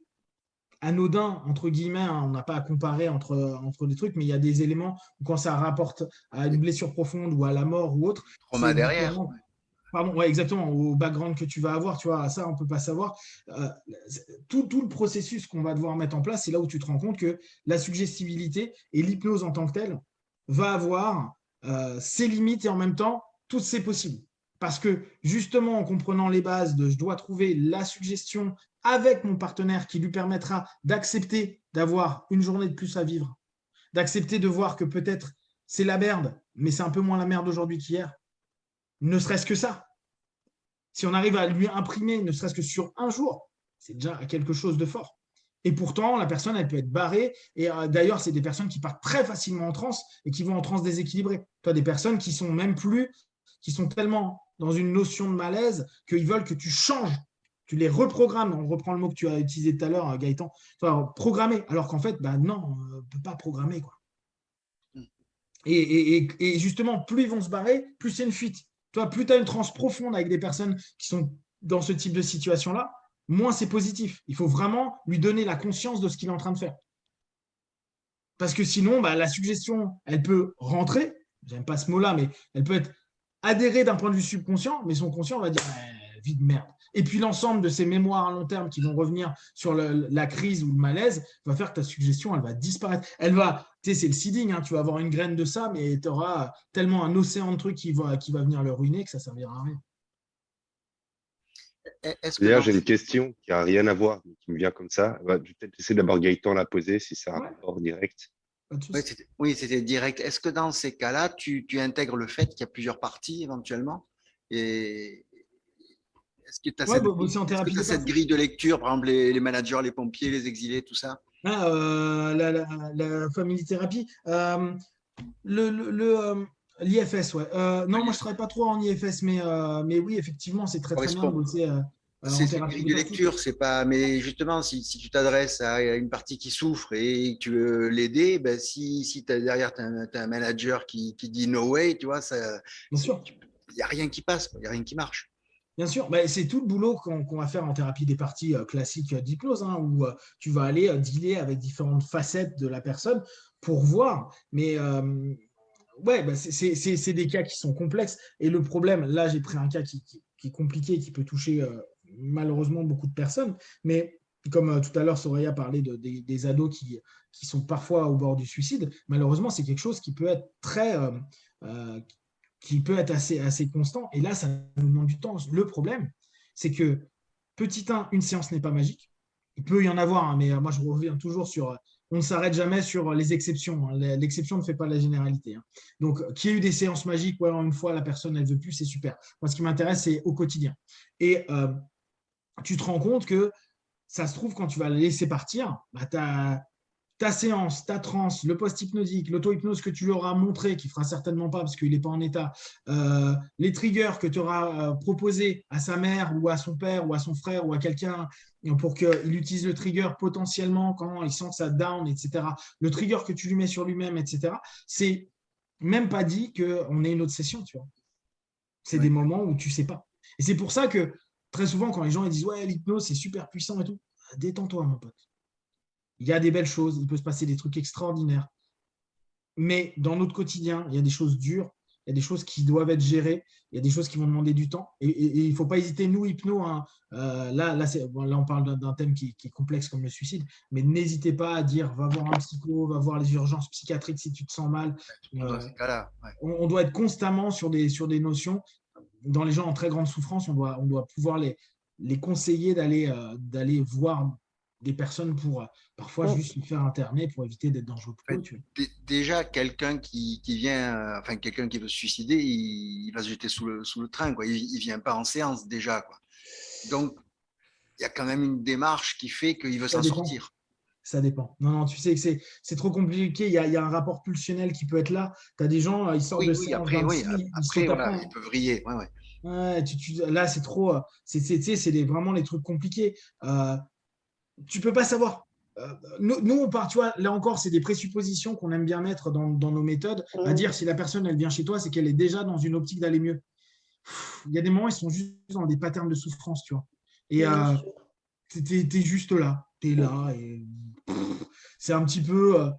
[SPEAKER 1] anodin, entre guillemets, hein, on n'a pas à comparer entre des trucs, mais il y a des éléments où quand ça rapporte à une blessure profonde ou à la mort ou autre,
[SPEAKER 6] Trauma
[SPEAKER 1] c'est
[SPEAKER 6] derrière.
[SPEAKER 1] différent. Pardon, ouais, exactement, au background que tu vas avoir, tu vois, ça, on ne peut pas savoir. Tout le processus qu'on va devoir mettre en place, c'est là où tu te rends compte que la suggestibilité et l'hypnose en tant que telle va avoir ses limites et en même temps toutes ses possibles. Parce que justement, en comprenant les bases de je dois trouver la suggestion avec mon partenaire qui lui permettra d'accepter d'avoir une journée de plus à vivre, d'accepter de voir que peut-être c'est la merde, mais c'est un peu moins la merde aujourd'hui qu'hier. Ne serait-ce que ça. Si on arrive à lui imprimer, ne serait-ce que sur un jour, c'est déjà quelque chose de fort. Et pourtant, la personne, elle peut être barrée. Et d'ailleurs, c'est des personnes qui partent très facilement en transe et qui vont en transe déséquilibrée. Tu as des personnes qui sont même plus, qui sont tellement dans une notion de malaise qu'ils veulent que tu changes. Tu les reprogrammes. On reprend le mot que tu as utilisé tout à l'heure, Gaëtan. Enfin, programmer. Alors qu'en fait, bah non, on ne peut pas programmer, quoi. Et justement, plus ils vont se barrer, plus c'est une fuite. Toi, plus tu as une transe profonde avec des personnes qui sont dans ce type de situation-là, moins c'est positif. Il faut vraiment lui donner la conscience de ce qu'il est en train de faire. Parce que sinon, bah, la suggestion, elle peut rentrer, j'aime pas ce mot-là, mais elle peut être adhérée d'un point de vue subconscient, mais son conscient va dire vie de merde. Et puis l'ensemble de ces mémoires à long terme qui vont revenir sur la crise ou le malaise va faire que ta suggestion, elle va disparaître. Elle va, tu sais, c'est le seeding, hein, tu vas avoir une graine de ça, mais tu auras tellement un océan de trucs qui va venir le ruiner que ça ne servira à rien.
[SPEAKER 7] D'ailleurs, j'ai une question qui n'a rien à voir, mais qui me vient comme ça. Je vais peut-être laisser d'abord Gaëtan la poser si c'est un rapport direct.
[SPEAKER 6] Oui, c'était direct. Est-ce que dans ces cas-là, tu intègres le fait qu'il y a plusieurs parties éventuellement? Et est-ce que tu as cette grille de lecture, par exemple les managers, les pompiers, les exilés, tout ça?
[SPEAKER 1] La family thérapie. L'IFS, ouais. Non, moi, je ne travaille pas trop en IFS, mais oui, effectivement, c'est très bien de bosser en
[SPEAKER 6] C'est une
[SPEAKER 1] thérapie.
[SPEAKER 6] grille de lecture, c'est pas. Mais justement, si tu t'adresses à une partie qui souffre et que tu veux l'aider, ben si derrière tu as un manager qui dit no way, tu vois,
[SPEAKER 1] Bien sûr.
[SPEAKER 6] Il n'y a rien qui passe, il n'y a rien qui marche.
[SPEAKER 1] Bien sûr, bah, c'est tout le boulot qu'on va faire en thérapie des parties classiques d'hypnose, hein, où tu vas aller dealer avec différentes facettes de la personne pour voir. Mais ouais, bah, c'est des cas qui sont complexes. Et le problème, là, j'ai pris un cas qui est compliqué, qui peut toucher malheureusement beaucoup de personnes. Mais comme tout à l'heure, Soraya parlait des ados qui sont parfois au bord du suicide, malheureusement, c'est quelque chose qui peut être qui peut être assez constant. Et là, ça nous demande du temps. Le problème, c'est que, petit 1, une séance n'est pas magique. Il peut y en avoir, hein, mais moi, je reviens toujours sur... On ne s'arrête jamais sur les exceptions. Hein. L'exception ne fait pas la généralité. Hein. Donc, qu'il y ait eu des séances magiques, ouais, une fois, la personne, elle ne veut plus, c'est super. Moi, ce qui m'intéresse, c'est au quotidien. Et tu te rends compte que ça se trouve, quand tu vas la laisser partir, bah, ta séance, ta transe, le post-hypnotique, l'auto-hypnose que tu lui auras montré, qui ne fera certainement pas parce qu'il n'est pas en état, les triggers que tu auras proposés à sa mère ou à son père ou à son frère ou à quelqu'un pour qu'il utilise le trigger potentiellement quand il sent que ça down, etc. Le trigger que tu lui mets sur lui-même, etc. C'est même pas dit qu'on ait une autre session, tu vois. C'est des moments où tu ne sais pas. Et c'est pour ça que très souvent, quand les gens ils disent « Ouais, l'hypnose, c'est super puissant et tout », détends-toi, mon pote. Il y a des belles choses, il peut se passer des trucs extraordinaires. Mais dans notre quotidien, il y a des choses dures, il y a des choses qui doivent être gérées, il y a des choses qui vont demander du temps. Et il ne faut pas hésiter, nous, hypno, hein, là, on parle d'un thème qui est complexe comme le suicide, mais n'hésitez pas à dire va voir un psycho, va voir les urgences psychiatriques si tu te sens mal. On doit être constamment sur des notions. Dans les gens en très grande souffrance, on doit pouvoir les conseiller d'aller voir des personnes pour parfois juste se faire interner pour éviter d'être dangereux pour eux.
[SPEAKER 6] Déjà, quelqu'un qui vient, quelqu'un qui veut se suicider, il va se jeter sous le train, quoi. Il ne vient pas en séance déjà, quoi. Donc, il y a quand même une démarche qui fait qu'il veut s'en sortir.
[SPEAKER 1] Ça dépend. Non, tu sais que c'est trop compliqué. Il y a un rapport pulsionnel qui peut être là. Tu as des gens, ils sortent de séance.
[SPEAKER 6] Après, ils peuvent vriller.
[SPEAKER 1] Ouais, là, c'est trop. C'est vraiment les trucs compliqués. Tu peux pas savoir. Nous, on part, tu vois, là encore, c'est des présuppositions qu'on aime bien mettre dans nos méthodes, à dire si la personne, elle vient chez toi, c'est qu'elle est déjà dans une optique d'aller mieux. Il y a des moments, ils sont juste dans des patterns de souffrance, tu vois. Et t'es juste là. Tu es là et c'est un petit peu,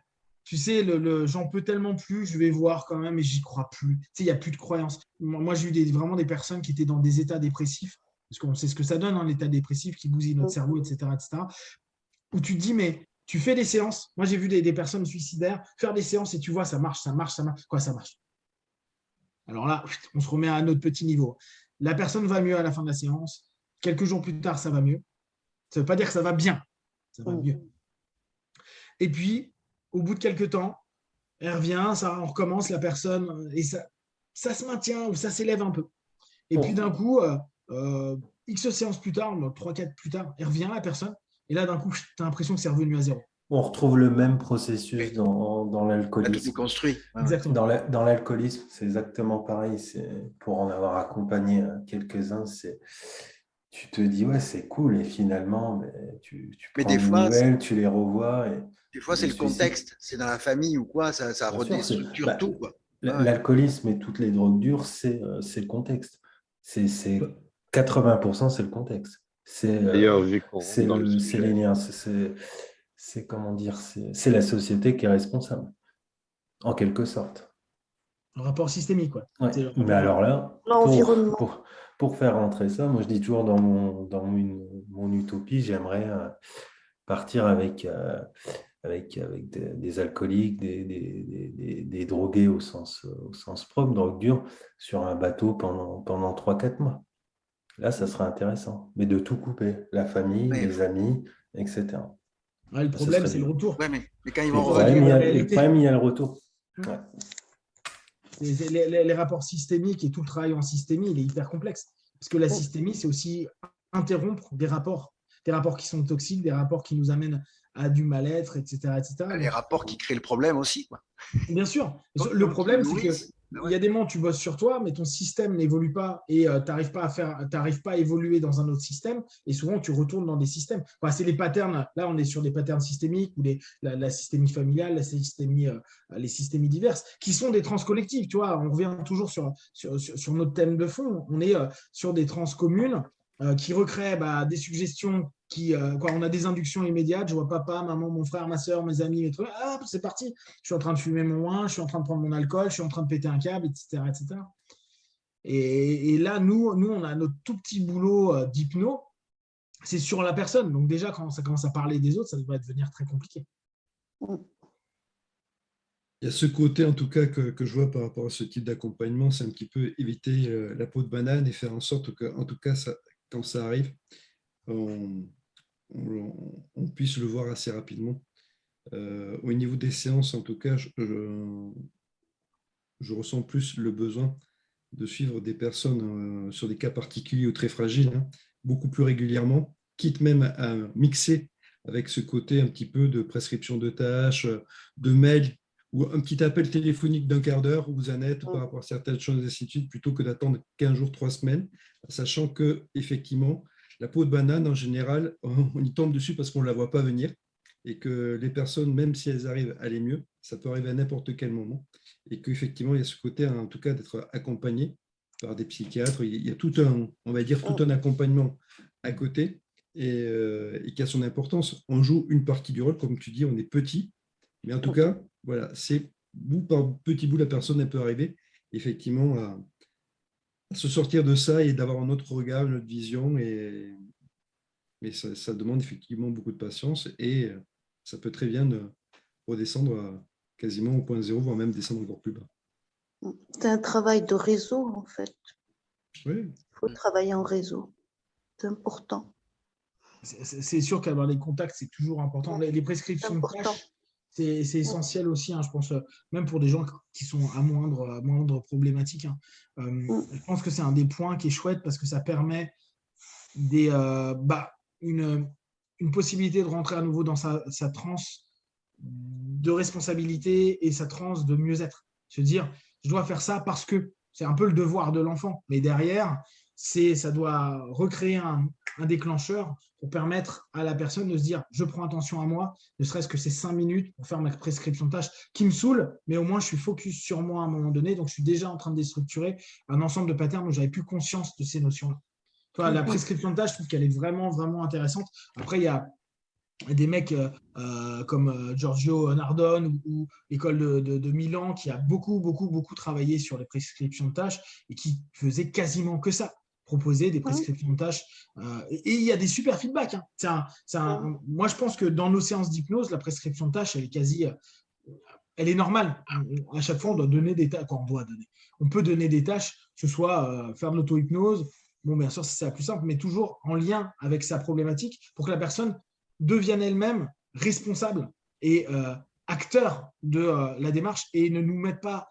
[SPEAKER 1] tu sais, j'en peux tellement plus, je vais voir quand même et j'y crois plus. Tu sais, il n'y a plus de croyance. Moi, j'ai eu vraiment des personnes qui étaient dans des états dépressifs, parce qu'on sait ce que ça donne, hein, l'état dépressif qui bousille notre cerveau, etc., où tu te dis, mais tu fais des séances. Moi, j'ai vu des personnes suicidaires faire des séances et tu vois, ça marche, ça marche, ça marche. Quoi, ça marche? Alors là, on se remet à notre petit niveau. La personne va mieux à la fin de la séance. Quelques jours plus tard, ça va mieux. Ça ne veut pas dire que ça va bien. Ça va mieux. Et puis, au bout de quelques temps, elle revient, on recommence, la personne, et ça se maintient ou ça s'élève un peu. Et puis d'un coup, X séances plus tard, 3-4 plus tard, elle revient, la personne, et là d'un coup, tu as l'impression que c'est revenu à zéro.
[SPEAKER 5] On retrouve le même processus dans
[SPEAKER 6] Tout est
[SPEAKER 5] l'alcoolisme.
[SPEAKER 6] construit.
[SPEAKER 1] Exactement.
[SPEAKER 5] Dans l'alcoolisme, c'est exactement pareil. Pour en avoir accompagné quelques-uns, tu te dis, ouais, c'est cool. Et finalement, tu prends des nouvelles, tu les revois.
[SPEAKER 6] Des fois, c'est le contexte. C'est dans la famille ou quoi, ça redestructure tout. Quoi.
[SPEAKER 5] L'alcoolisme et toutes les drogues dures, c'est le contexte. C'est 80%, c'est le contexte.
[SPEAKER 7] D'ailleurs, vu qu'on
[SPEAKER 5] c'est
[SPEAKER 7] rentre dans le
[SPEAKER 5] c'est
[SPEAKER 7] sujet.
[SPEAKER 5] les liens, c'est comment dire, c'est la société qui est responsable, en quelque sorte.
[SPEAKER 1] Le rapport systémique, quoi.
[SPEAKER 5] Ouais. Mais alors là,
[SPEAKER 3] l'environnement.
[SPEAKER 5] pour faire rentrer ça, moi je dis toujours dans mon utopie, j'aimerais partir avec des alcooliques, des drogués au sens propre, drogue dure, sur un bateau pendant 3-4 mois. Là, ça serait intéressant. Mais de tout couper, la famille, les amis, etc.
[SPEAKER 1] Ouais, le problème, c'est le retour.
[SPEAKER 6] Ouais, mais quand ils vont
[SPEAKER 5] Le problème, il y a le retour. Ouais.
[SPEAKER 1] Les rapports systémiques et tout le travail en systémie, il est hyper complexe. Parce que la systémie, c'est aussi interrompre des rapports qui sont toxiques, des rapports qui nous amènent à du mal-être, etc., etc.
[SPEAKER 6] Les rapports qui créent le problème aussi. Quoi.
[SPEAKER 1] Bien sûr. Le problème, c'est qu'il y a des moments où tu bosses sur toi, mais ton système n'évolue pas et tu n'arrives pas à évoluer dans un autre système. Et souvent, tu retournes dans des systèmes. Enfin, c'est les patterns. Là, on est sur des patterns systémiques ou la systémie familiale, les systémies diverses, qui sont des trans collectives. Tu vois, on revient toujours sur notre thème de fond. On est sur des trans communes qui recréent des suggestions on a des inductions immédiates, je vois papa, maman, mon frère, ma soeur, mes amis, mes trucs, c'est parti, je suis en train de fumer mon wine, je suis en train de prendre mon alcool, je suis en train de péter un câble, etc. etc. Et là, nous, on a notre tout petit boulot d'hypno, c'est sur la personne. Donc déjà, quand ça commence à parler des autres, ça va devenir très compliqué.
[SPEAKER 8] Il y a ce côté, en tout cas, que je vois par rapport à ce type d'accompagnement, c'est un petit peu éviter la peau de banane et faire en sorte que, en tout cas, quand ça arrive, on puisse le voir assez rapidement. Au niveau des séances, en tout cas, je ressens plus le besoin de suivre des personnes sur des cas particuliers ou très fragiles, beaucoup plus régulièrement, quitte même à mixer avec ce côté un petit peu de prescription de tâches, de mails, ou un petit appel téléphonique d'1 quart d'heure où vous en êtes par rapport à certaines choses, et ainsi de suite, plutôt que d'attendre 15 jours, 3 semaines, sachant que effectivement, la peau de banane, en général, on y tombe dessus parce qu'on ne la voit pas venir et que les personnes, même si elles arrivent à aller mieux, ça peut arriver à n'importe quel moment et qu'effectivement, il y a ce côté, en tout cas, d'être accompagné par des psychiatres. Il y a tout un accompagnement à côté et qui a son importance. On joue une partie du rôle, comme tu dis, on est petit, mais en tout cas, voilà, c'est bout par petit bout, la personne, elle peut arriver effectivement à se sortir de ça et d'avoir un autre regard, une autre vision. Mais ça demande effectivement beaucoup de patience et ça peut très bien redescendre quasiment au point zéro, voire même descendre encore plus bas.
[SPEAKER 3] C'est un travail de réseau, en fait.
[SPEAKER 8] Oui.
[SPEAKER 3] Il faut travailler en réseau. C'est important.
[SPEAKER 1] C'est sûr qu'avoir les contacts, c'est toujours important. Les prescriptions de tâches, c'est essentiel aussi, je pense, même pour des gens qui sont à moindre problématique. Je pense que c'est un des points qui est chouette parce que ça permet une possibilité de rentrer à nouveau dans sa transe de responsabilité et sa transe de mieux-être. Se dire, je dois faire ça parce que c'est un peu le devoir de l'enfant. Mais derrière, ça doit recréer un déclencheur pour permettre à la personne de se dire je prends attention à moi, ne serait-ce que ces 5 minutes pour faire ma prescription de tâches qui me saoule, mais au moins je suis focus sur moi à un moment donné, donc je suis déjà en train de déstructurer un ensemble de patterns où j'avais plus conscience de ces notions-là. Toi, la prescription de tâches, je trouve qu'elle est vraiment, vraiment intéressante. Après, il y a des mecs comme Giorgio Nardone ou l'école de Milan qui a beaucoup, beaucoup, beaucoup travaillé sur les prescriptions de tâches et qui faisait quasiment que ça, proposer des prescriptions de tâches. Et il y a des super feedbacks. Moi, je pense que dans nos séances d'hypnose, la prescription de tâches, elle est quasi... elle est normale. À chaque fois, on doit donner des tâches. On peut donner des tâches, que ce soit faire de l'auto-hypnose. Bon, bien sûr, c'est la plus simple, mais toujours en lien avec sa problématique pour que la personne devienne elle-même responsable et acteur de la démarche et ne nous mette pas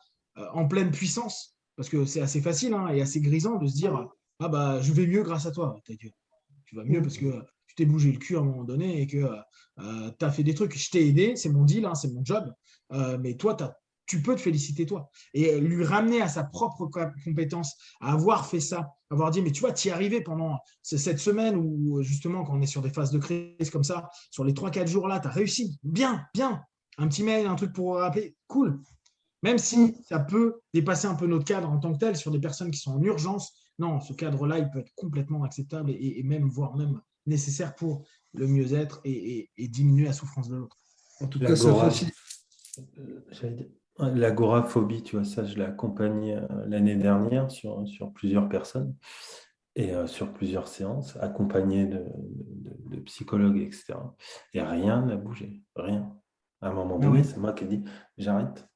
[SPEAKER 1] en pleine puissance, parce que c'est assez facile et assez grisant de se dire « Ah bah, je vais mieux grâce à toi. » Tu vas mieux parce que tu t'es bougé le cul à un moment donné et que tu as fait des trucs. Je t'ai aidé, c'est mon deal, c'est mon job, mais toi, tu peux te féliciter toi. Et lui ramener à sa propre compétence, à avoir fait ça, avoir dit, mais tu vois, tu y es arrivé pendant cette semaine où justement, quand on est sur des phases de crise comme ça, sur les 3-4 jours-là, tu as réussi. Bien, bien. Un petit mail, un truc pour rappeler, cool. Même si ça peut dépasser un peu notre cadre en tant que tel sur des personnes qui sont en urgence, non, ce cadre-là, il peut être complètement acceptable et même, voire même nécessaire pour le mieux-être et diminuer la souffrance de l'autre.
[SPEAKER 8] En tout cas, ça facilite.
[SPEAKER 5] L'agoraphobie, tu vois, ça, je l'ai accompagné l'année dernière sur plusieurs personnes et sur plusieurs séances, accompagné de psychologues, etc. Et rien n'a bougé, rien. À un moment donné, c'est moi qui ai dit, j'arrête.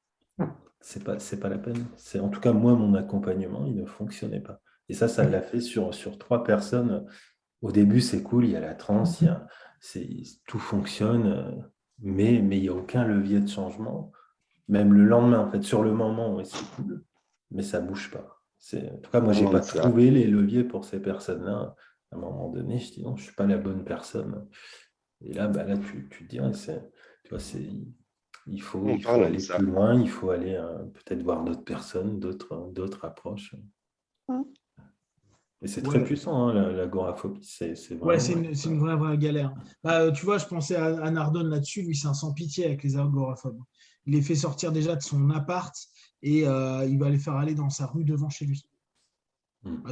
[SPEAKER 5] C'est pas la peine. En tout cas, moi, mon accompagnement, il ne fonctionnait pas. Et ça l'a fait sur 3 personnes. Au début, c'est cool, il y a la transe, tout fonctionne, mais il n'y a aucun levier de changement. Même le lendemain, en fait, sur le moment, c'est cool, mais ça ne bouge pas. En tout cas, moi, je n'ai pas trouvé les leviers pour ces personnes-là. À un moment donné, je dis non, je ne suis pas la bonne personne. Et là, tu te dis, tu vois, il faut aller plus loin, il faut aller peut-être voir d'autres personnes, d'autres approches. Et c'est très puissant, l'agoraphobie. C'est
[SPEAKER 1] une vraie galère. Tu vois, je pensais à Nardone là-dessus. Lui, c'est un sans pitié avec les agoraphobes. Il les fait sortir déjà de son appart et il va les faire aller dans sa rue devant chez lui.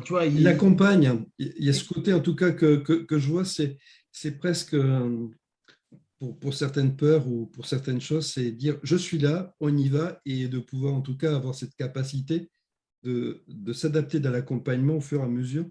[SPEAKER 8] Tu vois, il accompagne. Il y a ce côté, en tout cas, que je vois, c'est presque, pour certaines peurs ou pour certaines choses, c'est dire « je suis là, on y va » et de pouvoir, en tout cas, avoir cette capacité de s'adapter dans l'accompagnement au fur et à mesure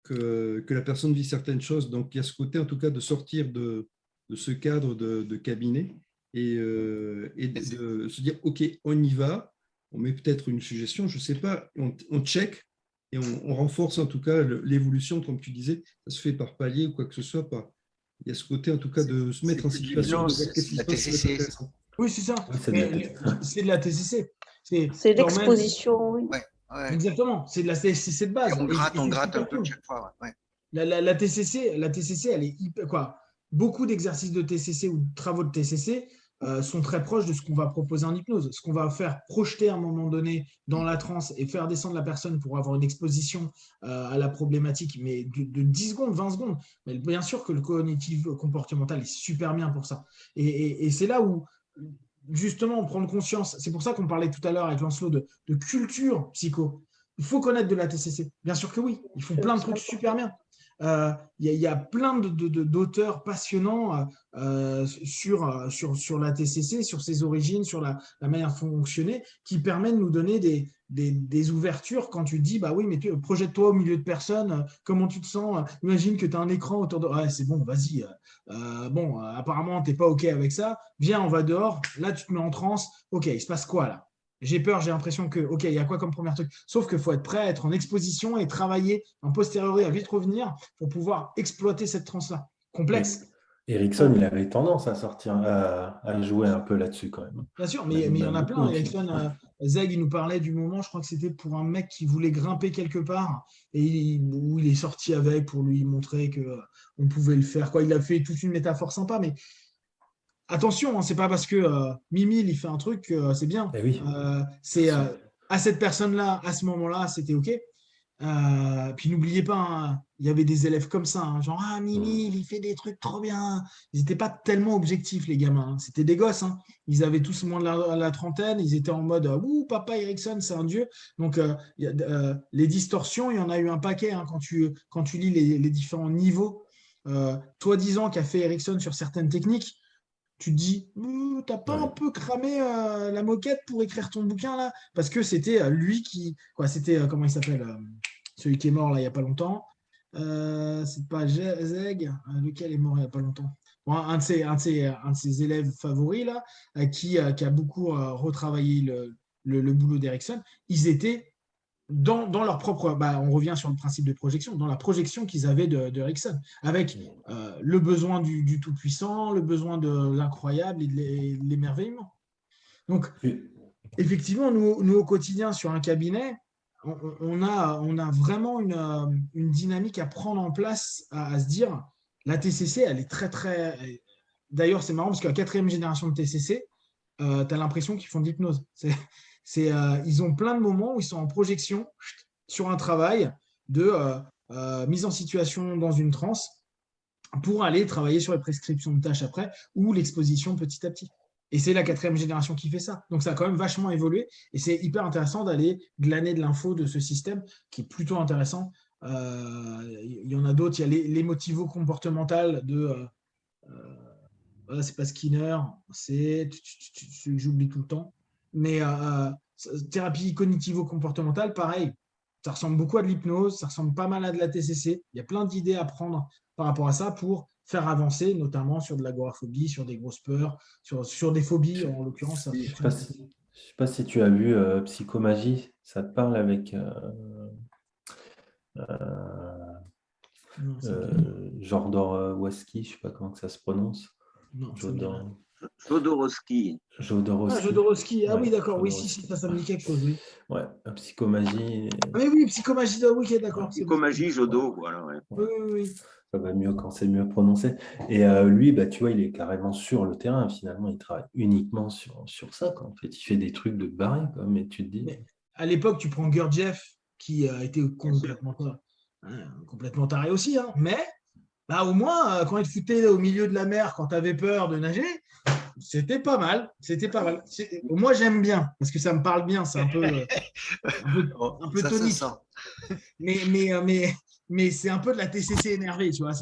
[SPEAKER 8] que la personne vit certaines choses. Donc, il y a ce côté, en tout cas, de sortir de ce cadre de cabinet et de se dire, OK, on y va, on met peut-être une suggestion, je ne sais pas, on check et on renforce en tout cas l'évolution, comme tu disais, ça se fait par palier ou quoi que ce soit. Il y a ce côté, en tout cas, de se mettre en situation de voir qu'est-ce qui se passe.
[SPEAKER 1] Oui, c'est ça. C'est de la TCC.
[SPEAKER 3] C'est l'exposition, oui.
[SPEAKER 6] Ouais.
[SPEAKER 1] Exactement, c'est de la TCC de base.
[SPEAKER 6] On gratte un peu chaque fois. Ouais.
[SPEAKER 1] La TCC, elle est hyper, beaucoup d'exercices de TCC ou de travaux de TCC sont très proches de ce qu'on va proposer en hypnose. Ce qu'on va faire projeter à un moment donné dans la transe et faire descendre la personne pour avoir une exposition à la problématique, mais de 10 secondes, 20 secondes. Mais bien sûr que le cognitif comportemental est super bien pour ça. Et c'est là où justement prendre conscience, c'est pour ça qu'on parlait tout à l'heure avec Lancelot de culture psycho. Il faut connaître de la TCC, bien sûr que oui, ils font plein de trucs super bien. Il y a plein d'auteurs passionnants sur la TCC, sur ses origines, sur la manière de fonctionner, qui permettent de nous donner des ouvertures quand tu te dis, bah oui, mais projette-toi au milieu de personnes, comment tu te sens, imagine que tu as un écran autour de... Ouais, c'est bon, vas-y, apparemment, tu n'es pas OK avec ça, viens, on va dehors, là, tu te mets en transe, OK, il se passe quoi là? J'ai peur, j'ai l'impression que, OK, il y a quoi comme premier truc? Sauf qu'il faut être prêt à être en exposition et travailler en posteriori à vite revenir pour pouvoir exploiter cette transe-là. Complexe.
[SPEAKER 5] Erickson, il avait tendance à sortir, à jouer un peu là-dessus quand même.
[SPEAKER 1] Bien sûr, mais il y en a plein. Erickson, Zeg, il nous parlait du moment, je crois que c'était pour un mec qui voulait grimper quelque part et où il est sorti avec pour lui montrer qu'on pouvait le faire. Il a fait toute une métaphore sympa, mais attention, c'est pas parce que Mimi il fait un truc, c'est bien.
[SPEAKER 5] Oui.
[SPEAKER 1] À cette personne-là, à ce moment-là, c'était OK. Puis n'oubliez pas, hein, il y avait des élèves comme ça, hein, genre ah Mimi, il fait des trucs trop bien. Ils n'étaient pas tellement objectifs, les gamins, hein. C'était des gosses, hein. Ils avaient tous moins de la trentaine. Ils étaient en mode ouh, papa Ericsson, c'est un dieu. Donc les distorsions, il y en a eu un paquet, hein, quand tu lis les différents niveaux, toi-disant qu'a fait Ericsson sur certaines techniques. Tu te dis, t'as pas un
[SPEAKER 5] Ouais.
[SPEAKER 1] peu cramé la moquette pour écrire ton bouquin là? Parce que c'était lui qui. Quoi, c'était, comment il s'appelle celui qui est mort là il n'y a pas longtemps. C'est pas Zeg, lequel est mort il n'y a pas longtemps. Bon, un de ses élèves favoris là, qui a beaucoup retravaillé le boulot d'Erickson. Ils étaient dans leur propre, on revient sur le principe de projection, dans la projection qu'ils avaient de Erickson, avec le besoin du tout-puissant, le besoin de l'incroyable et de l'émerveillement. Donc, effectivement, nous, au quotidien, sur un cabinet, on a vraiment une dynamique à prendre en place, à se dire, la TCC, elle est très, très... D'ailleurs, c'est marrant parce que la 4e génération de TCC, tu as l'impression qu'ils font de l'hypnose. Ils ont plein de moments où ils sont en projection sur un travail de mise en situation dans une transe pour aller travailler sur les prescriptions de tâches après ou l'exposition petit à petit. Et c'est la 4e génération qui fait ça. Donc ça a quand même vachement évolué et c'est hyper intéressant d'aller glaner de l'info de ce système qui est plutôt intéressant. Il y en a d'autres, il y a l'émotivo-comportemental de... voilà, c'est pas Skinner, c'est... J'oublie tout le temps. Mais thérapie cognitivo-comportementale, pareil, ça ressemble beaucoup à de l'hypnose, ça ressemble pas mal à de la TCC. Il y a plein d'idées à prendre par rapport à ça pour faire avancer, notamment sur de l'agoraphobie, sur des grosses peurs, sur des phobies, en l'occurrence.
[SPEAKER 5] Je sais pas si tu as vu Psychomagie, ça te parle avec Jodorowsky, je sais pas comment que ça se prononce.
[SPEAKER 1] Non,
[SPEAKER 4] Jodorowsky.
[SPEAKER 1] Jodorowsky, ah
[SPEAKER 5] Ouais,
[SPEAKER 1] oui, d'accord, oui,
[SPEAKER 5] Jodorowsky.
[SPEAKER 1] ça me dit quelque chose, oui.
[SPEAKER 5] Ouais, Psychomagie.
[SPEAKER 1] Oui, Psychomagie, oui, d'accord.
[SPEAKER 4] Psychomagie, Jodo, voilà. Ouais.
[SPEAKER 1] Oui.
[SPEAKER 5] Ça va mieux quand c'est mieux prononcé. Et lui, tu vois, il est carrément sur le terrain. Finalement, il travaille uniquement sur ça, quoi. En fait, il fait des trucs de barré, quoi. Mais tu te dis.
[SPEAKER 1] Mais à l'époque, tu prends Gurdjieff, qui a été complètement taré aussi, hein, mais au moins, quand il te foutait au milieu de la mer, quand tu avais peur de nager, c'était pas mal. Moi, j'aime bien, parce que ça me parle bien, c'est un peu tonique.
[SPEAKER 6] Ça.
[SPEAKER 1] Mais c'est un peu de la TCC énervée, tu vois.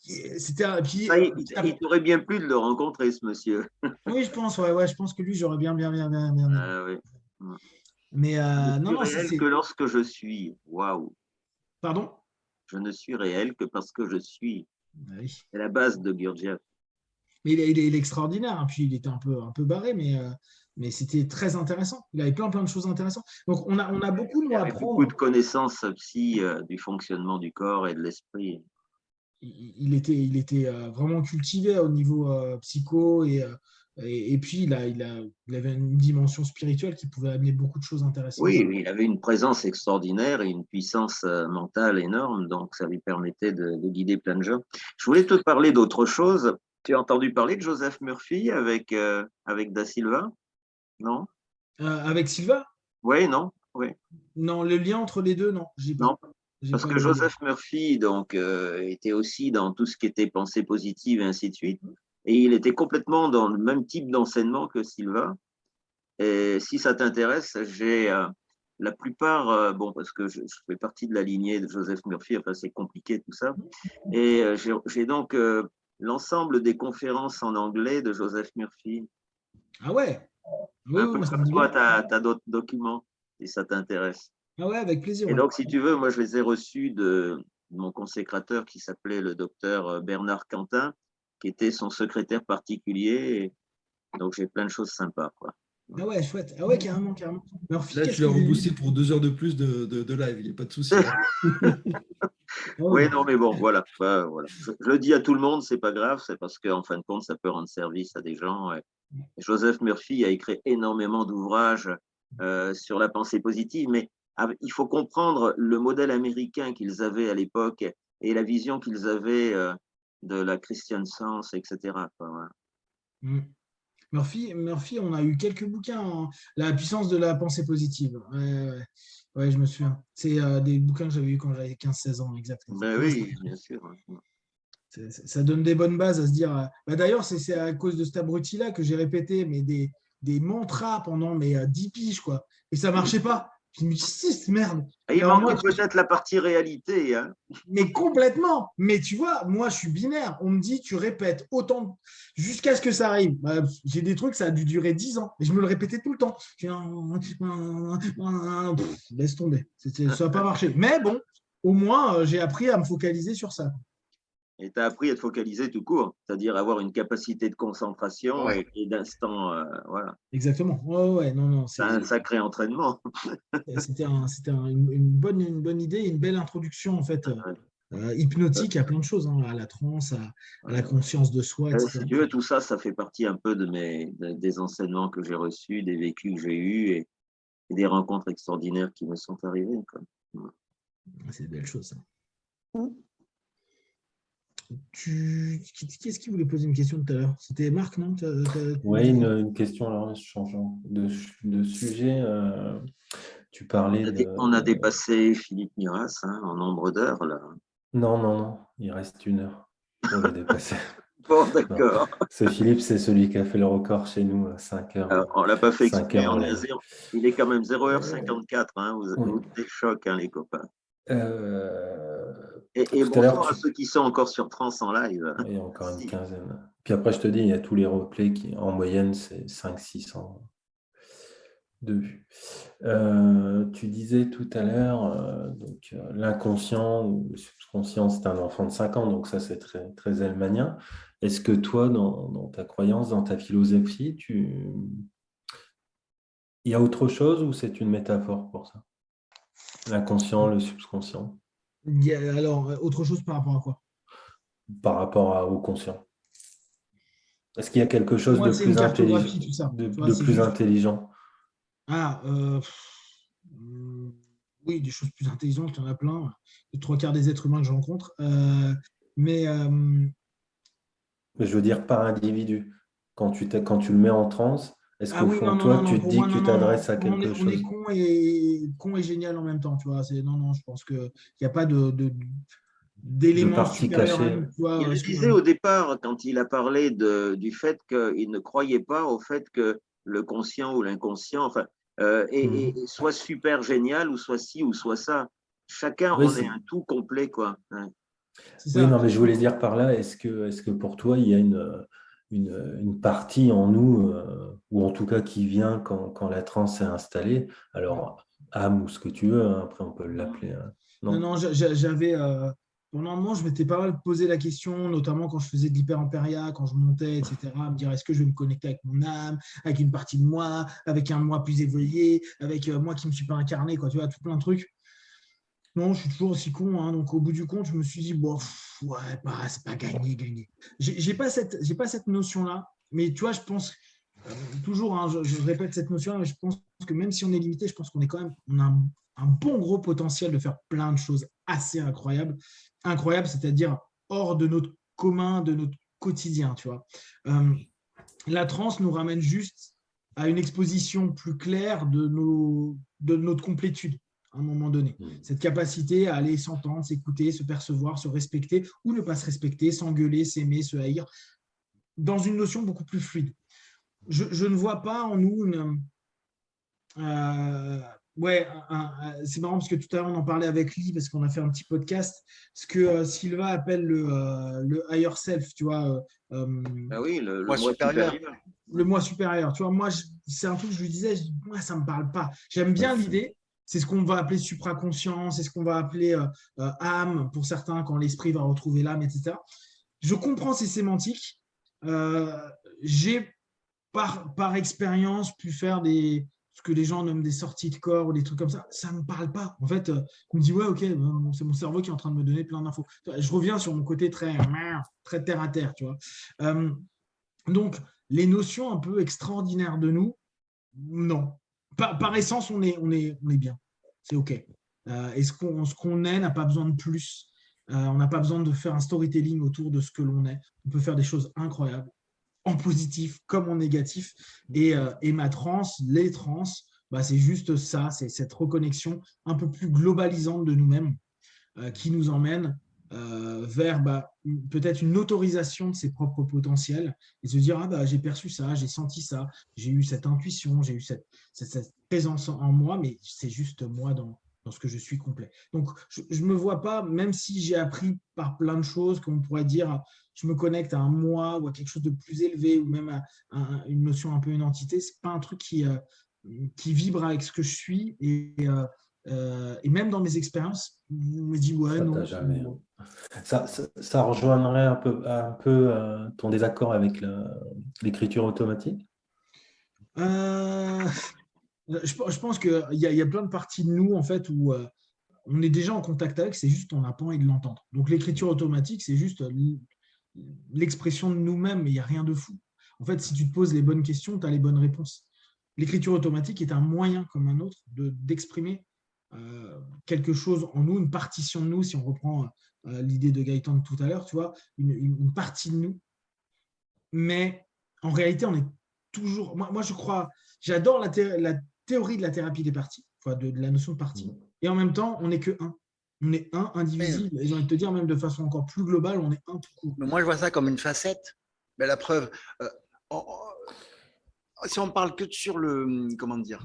[SPEAKER 4] Il t'aurait bien plu de le rencontrer, ce monsieur.
[SPEAKER 1] Oui, je pense, ouais, je pense que lui, j'aurais bien.
[SPEAKER 4] Ah, oui.
[SPEAKER 1] Mais non,
[SPEAKER 4] réel que lorsque je suis. Waouh.
[SPEAKER 1] Pardon?
[SPEAKER 4] Je ne suis réel que parce que je suis.
[SPEAKER 1] Oui.
[SPEAKER 4] C'est la base de Gurdjieff.
[SPEAKER 1] Mais il est extraordinaire, hein. Puis il était un peu barré, mais c'était très intéressant. Il avait plein de choses intéressantes. Donc on a beaucoup à apprendre.
[SPEAKER 4] Beaucoup de connaissances psy du fonctionnement du corps et de l'esprit.
[SPEAKER 1] Il était vraiment cultivé au niveau psycho et puis il avait une dimension spirituelle qui pouvait amener beaucoup de choses intéressantes.
[SPEAKER 4] Oui, il avait une présence extraordinaire et une puissance mentale énorme, donc ça lui permettait de guider plein de gens. Je voulais te parler d'autre chose. Tu as entendu parler de Joseph Murphy avec Da Silva? Non?
[SPEAKER 1] Avec Silva?
[SPEAKER 4] Oui, non? Oui.
[SPEAKER 1] Non, le lien entre les deux, non.
[SPEAKER 4] Non, parce que Joseph Murphy donc, était aussi dans tout ce qui était pensée positive et ainsi de suite. Et il était complètement dans le même type d'enseignement que Silva. Et si ça t'intéresse, j'ai la plupart, parce que je fais partie de la lignée de Joseph Murphy, enfin c'est compliqué tout ça. Et j'ai donc l'ensemble des conférences en anglais de Joseph Murphy.
[SPEAKER 1] Ah ouais? Oui,
[SPEAKER 4] toi, tu as d'autres documents, si ça t'intéresse.
[SPEAKER 1] Ah ouais, avec plaisir.
[SPEAKER 4] Et donc, si tu veux, moi, je les ai reçus de mon consécrateur qui s'appelait le docteur Bernard Quentin, qui était son secrétaire particulier. Et donc, j'ai plein de choses sympas, quoi.
[SPEAKER 1] Ah ouais, chouette. Ah ouais, carrément.
[SPEAKER 8] Murphy, là, tu l'as reboosté pour 2 heures de plus de live, il n'y a pas de souci.
[SPEAKER 4] Oui, non, mais bon, voilà. Je le dis à tout le monde, c'est pas grave, c'est parce qu'en fin de compte, ça peut rendre service à des gens. Et Joseph Murphy a écrit énormément d'ouvrages sur la pensée positive, mais il faut comprendre le modèle américain qu'ils avaient à l'époque et la vision qu'ils avaient de la Christian Science, etc.
[SPEAKER 1] Murphy, on a eu quelques bouquins, hein. La puissance de la pensée positive. Ouais, je me souviens. C'est des bouquins que j'avais eu quand j'avais 15-16 ans, exactement.
[SPEAKER 4] Ben oui, bien sûr.
[SPEAKER 1] Ça donne des bonnes bases à se dire. D'ailleurs, c'est à cause de cet abruti-là que j'ai répété des mantras pendant 10 piges, quoi. Et ça ne marchait pas. Je me dis, c'est cette merde.
[SPEAKER 4] Il
[SPEAKER 1] Alors,
[SPEAKER 4] manquait peut-être la partie réalité. Hein.
[SPEAKER 1] Mais complètement. Mais tu vois, moi, je suis binaire. On me dit, tu répètes autant jusqu'à ce que ça arrive. J'ai des trucs, ça a dû durer 10 ans. Et je me le répétais tout le temps. Laisse tomber. Ça n'a pas marché. Mais bon, au moins, j'ai appris à me focaliser sur ça.
[SPEAKER 4] Et tu as appris à te focaliser tout court, c'est-à-dire avoir une capacité de concentration et d'instant. Voilà.
[SPEAKER 1] Exactement. Ouais, non,
[SPEAKER 4] c'est un sacré entraînement.
[SPEAKER 1] C'était une bonne idée, une belle introduction en fait, hypnotique à plein de choses, hein, à la transe, à la conscience de soi, etc.
[SPEAKER 4] Si tu veux, tout ça, ça fait partie un peu des enseignements que j'ai reçus, des vécus que j'ai eus et des rencontres extraordinaires qui me sont arrivées.
[SPEAKER 1] C'est des belles choses, ça. Qu'est-ce qui voulait poser une question tout à l'heure? C'était Marc, non?
[SPEAKER 5] Oui, une question, alors changeant de sujet. Tu parlais
[SPEAKER 4] On a dépassé Philippe Miras en nombre d'heures, là.
[SPEAKER 5] Non, il reste 1 heure pour le dépasser.
[SPEAKER 4] Bon, d'accord.
[SPEAKER 5] Ce Philippe, c'est celui qui a fait le record chez nous, 5 heures.
[SPEAKER 4] Alors, on ne l'a pas fait
[SPEAKER 5] 5
[SPEAKER 4] exprès,
[SPEAKER 5] heures
[SPEAKER 4] il est quand même 0h54, vous êtes des chocs, les copains. Et bonsoir à ceux qui sont encore sur Trans en live.
[SPEAKER 5] Il y a encore une quinzaine. Puis après, je te dis, il y a tous les replays qui, en moyenne, c'est 500-600 de vues. Tu disais tout à l'heure, l'inconscient ou le subconscient, c'est un enfant de 5 ans, donc ça, c'est très, très elmanien. Est-ce que toi, dans ta croyance, dans ta philosophie, il y a autre chose ou c'est une métaphore pour ça? L'inconscient, le subconscient?
[SPEAKER 1] Alors, autre chose par rapport à quoi?
[SPEAKER 5] Par rapport au conscient. Est-ce qu'il y a quelque chose
[SPEAKER 1] moi,
[SPEAKER 5] de plus intelligent,
[SPEAKER 1] tout ça.
[SPEAKER 5] plus intelligent?
[SPEAKER 1] Oui, des choses plus intelligentes, il y en a plein. Les 3/4 des êtres humains que je rencontre. Mais
[SPEAKER 5] je veux dire par individu. Quand tu le mets en transe, est-ce qu'au fond, toi, tu te dis que tu t'adresses à quelque chose?
[SPEAKER 1] On est con et génial en même temps, tu vois. Non, je pense qu'il n'y a pas d'éléments supérieurs à nous.
[SPEAKER 4] Il le disait au départ, quand il a parlé du fait qu'il ne croyait pas au fait que le conscient ou l'inconscient soit super génial ou soit ci ou soit ça. Chacun en est un tout complet, quoi. Ouais.
[SPEAKER 5] Oui, non, mais je voulais dire par là, est-ce que pour toi, il y a une partie en nous, ou en tout cas qui vient quand la transe est installée, alors âme ou ce que tu veux, hein, après on peut l'appeler.
[SPEAKER 1] Non, j'avais pendant un moment, je m'étais pas mal posé la question, notamment quand je faisais de l'hyper-empéria, quand je montais, etc., à me dire est-ce que je vais me connecter avec mon âme, avec une partie de moi, avec un moi plus évolué, avec moi qui ne me suis pas incarné, quoi, tu vois, tout plein de trucs. Non, je suis toujours aussi con, hein, donc au bout du compte, je me suis dit, bon, c'est pas gagné. J'ai pas cette notion-là, mais tu vois, je pense, toujours, hein, je répète cette notion-là, mais je pense que même si on est limité, je pense qu'on on a un bon gros potentiel de faire plein de choses assez incroyables, c'est-à-dire hors de notre commun, de notre quotidien, tu vois. La transe nous ramène juste à une exposition plus claire de notre complétude à un moment donné. Cette capacité à aller s'entendre, s'écouter, se percevoir, se respecter ou ne pas se respecter, s'engueuler, s'aimer, se haïr, dans une notion beaucoup plus fluide. Je ne vois pas en nous c'est marrant parce que tout à l'heure on en parlait avec Lee parce qu'on a fait un petit podcast, ce que Silva appelle le higher self, tu vois.
[SPEAKER 4] Oui, le moi supérieur.
[SPEAKER 1] Le moi supérieur, tu vois. Moi, c'est un truc que je lui disais, moi ça me parle pas. J'aime bien l'idée. C'est ce qu'on va appeler supraconscient, c'est ce qu'on va appeler âme pour certains quand l'esprit va retrouver l'âme, etc. Je comprends ces sémantiques. J'ai par expérience pu faire ce que les gens nomment des sorties de corps ou des trucs comme ça. Ça ne me parle pas. En fait, on me dit ouais, ok, c'est mon cerveau qui est en train de me donner plein d'infos. Je reviens sur mon côté très terre à terre, tu vois. Donc les notions un peu extraordinaires de nous, non. Par essence, on est bien. C'est OK. Et ce qu'on est n'a pas besoin de plus. On n'a pas besoin de faire un storytelling autour de ce que l'on est. On peut faire des choses incroyables. en positif comme en négatif. Et ma transe, les trans, c'est juste ça, c'est cette reconnexion un peu plus globalisante de nous-mêmes qui nous emmène vers peut-être une autorisation de ses propres potentiels et se dire j'ai perçu ça, j'ai senti ça, j'ai eu cette intuition, j'ai eu cette présence en moi, mais c'est juste moi dans ce que je suis complet. Donc, je ne me vois pas, même si j'ai appris par plein de choses, qu'on pourrait dire, je me connecte à un moi ou à quelque chose de plus élevé ou même à une notion un peu une entité, ce n'est pas un truc qui vibre avec ce que je suis et même dans mes expériences, je me dis ouais,
[SPEAKER 5] Ça,
[SPEAKER 1] non.
[SPEAKER 5] t'as jamais. Ça rejoindrait un peu ton désaccord avec l'écriture automatique?
[SPEAKER 1] Je pense qu'il y a plein de parties de nous en fait où on est déjà en contact avec, c'est juste on n'a pas envie de l'entendre. Donc l'écriture automatique, c'est juste l'expression de nous-mêmes, mais il n'y a rien de fou. En fait, si tu te poses les bonnes questions, tu as les bonnes réponses. L'écriture automatique est un moyen comme un autre d'exprimer quelque chose en nous, une partition de nous, si on reprend l'idée de Gaëtan de tout à l'heure, tu vois, une partie de nous. Mais en réalité, on est toujours. Moi je crois, j'adore la théorie de la thérapie des parties, de la notion de partie. Et en même temps, on n'est que un. On est un, indivisible. Et j'ai envie de te dire, même de façon encore plus globale, on est un tout court.
[SPEAKER 6] Mais moi, je vois ça comme une facette. Mais la preuve, si on parle que sur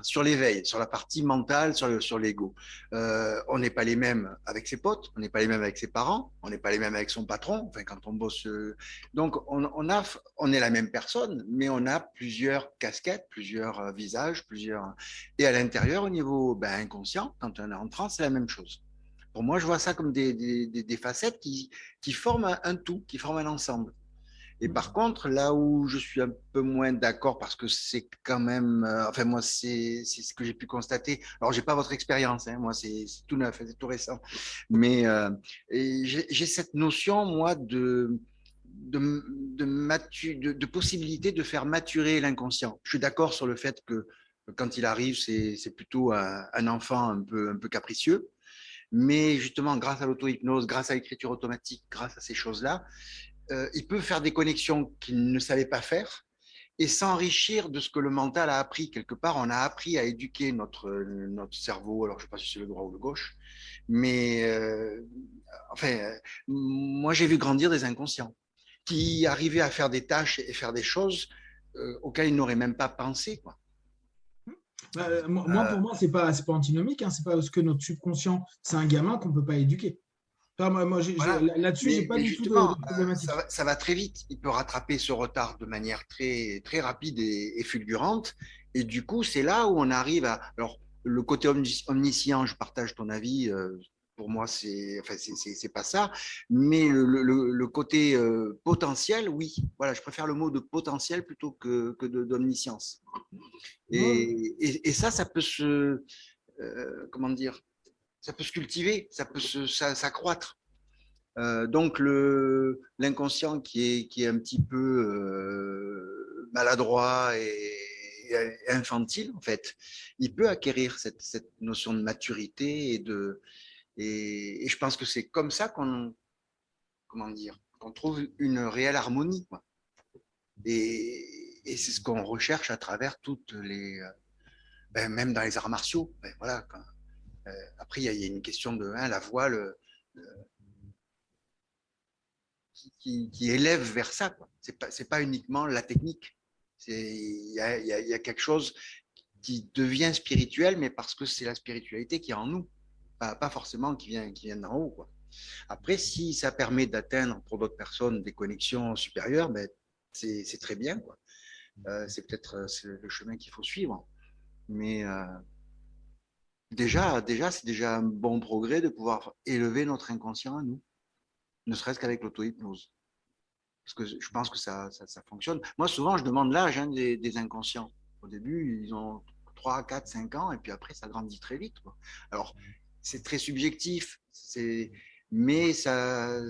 [SPEAKER 6] sur l'éveil, sur la partie mentale, sur l'ego, on n'est pas les mêmes avec ses potes, on n'est pas les mêmes avec ses parents, on n'est pas les mêmes avec son patron. Enfin, quand on bosse, donc on est la même personne, mais on a plusieurs casquettes, plusieurs visages, Et à l'intérieur, au niveau inconscient, quand on est en transe, c'est la même chose. Pour moi, je vois ça comme des facettes qui forment un tout, qui forment un ensemble. Et par contre, là où je suis un peu moins d'accord, parce que c'est quand même, moi, c'est ce que j'ai pu constater. Alors, j'ai pas votre expérience, hein, moi, c'est tout neuf, c'est tout récent. Mais j'ai cette notion, moi, de possibilité de faire maturer l'inconscient. Je suis d'accord sur le fait que quand il arrive, c'est plutôt un enfant un peu capricieux. Mais justement, grâce à l'auto-hypnose, grâce à l'écriture automatique, grâce à ces choses-là, il peut faire des connexions qu'il ne savait pas faire et s'enrichir de ce que le mental a appris. Quelque part, on a appris à éduquer notre cerveau. Alors, je ne sais pas si c'est le droit ou le gauche, mais moi, j'ai vu grandir des inconscients qui arrivaient à faire des tâches et faire des choses auxquelles ils n'auraient même pas pensé, quoi.
[SPEAKER 1] Pour moi, c'est pas antinomique. C'est pas parce que notre subconscient, c'est un gamin qu'on ne peut pas éduquer.
[SPEAKER 6] Voilà.
[SPEAKER 1] Là-dessus, j'ai pas du tout de problématique.
[SPEAKER 6] Ça va très vite. Il peut rattraper ce retard de manière très, très rapide et fulgurante. Et du coup, c'est là où on arrive à. Alors, le côté omniscient, je partage ton avis. Pour moi, c'est pas ça. Mais le côté potentiel, oui. Voilà, je préfère le mot de potentiel plutôt que d'omniscience. Et ça peut se. Comment dire? Ça peut se cultiver, ça peut s'accroître. Donc l'inconscient qui est un petit peu maladroit et infantile, en fait, il peut acquérir cette notion de maturité et je pense que c'est comme ça qu'on trouve une réelle harmonie, quoi. Et c'est ce qu'on recherche à travers toutes les, même dans les arts martiaux. Voilà. Après, il y a une question de la voile. Qui élève vers ça. C'est pas uniquement la technique. Il y a quelque chose qui devient spirituel, mais parce que c'est la spiritualité qui est en nous, pas forcément qui vient d'en haut, quoi. Après, si ça permet d'atteindre pour d'autres personnes des connexions supérieures, c'est très bien, quoi. C'est peut-être le chemin qu'il faut suivre. Mais déjà, c'est déjà un bon progrès de pouvoir élever notre inconscient à nous, ne serait-ce qu'avec l'auto-hypnose. Parce que je pense que ça fonctionne. Moi, souvent, je demande l'âge des inconscients. Au début, ils ont 3, 4, 5 ans, et puis après, ça grandit très vite, quoi. Alors, c'est très subjectif, mais ça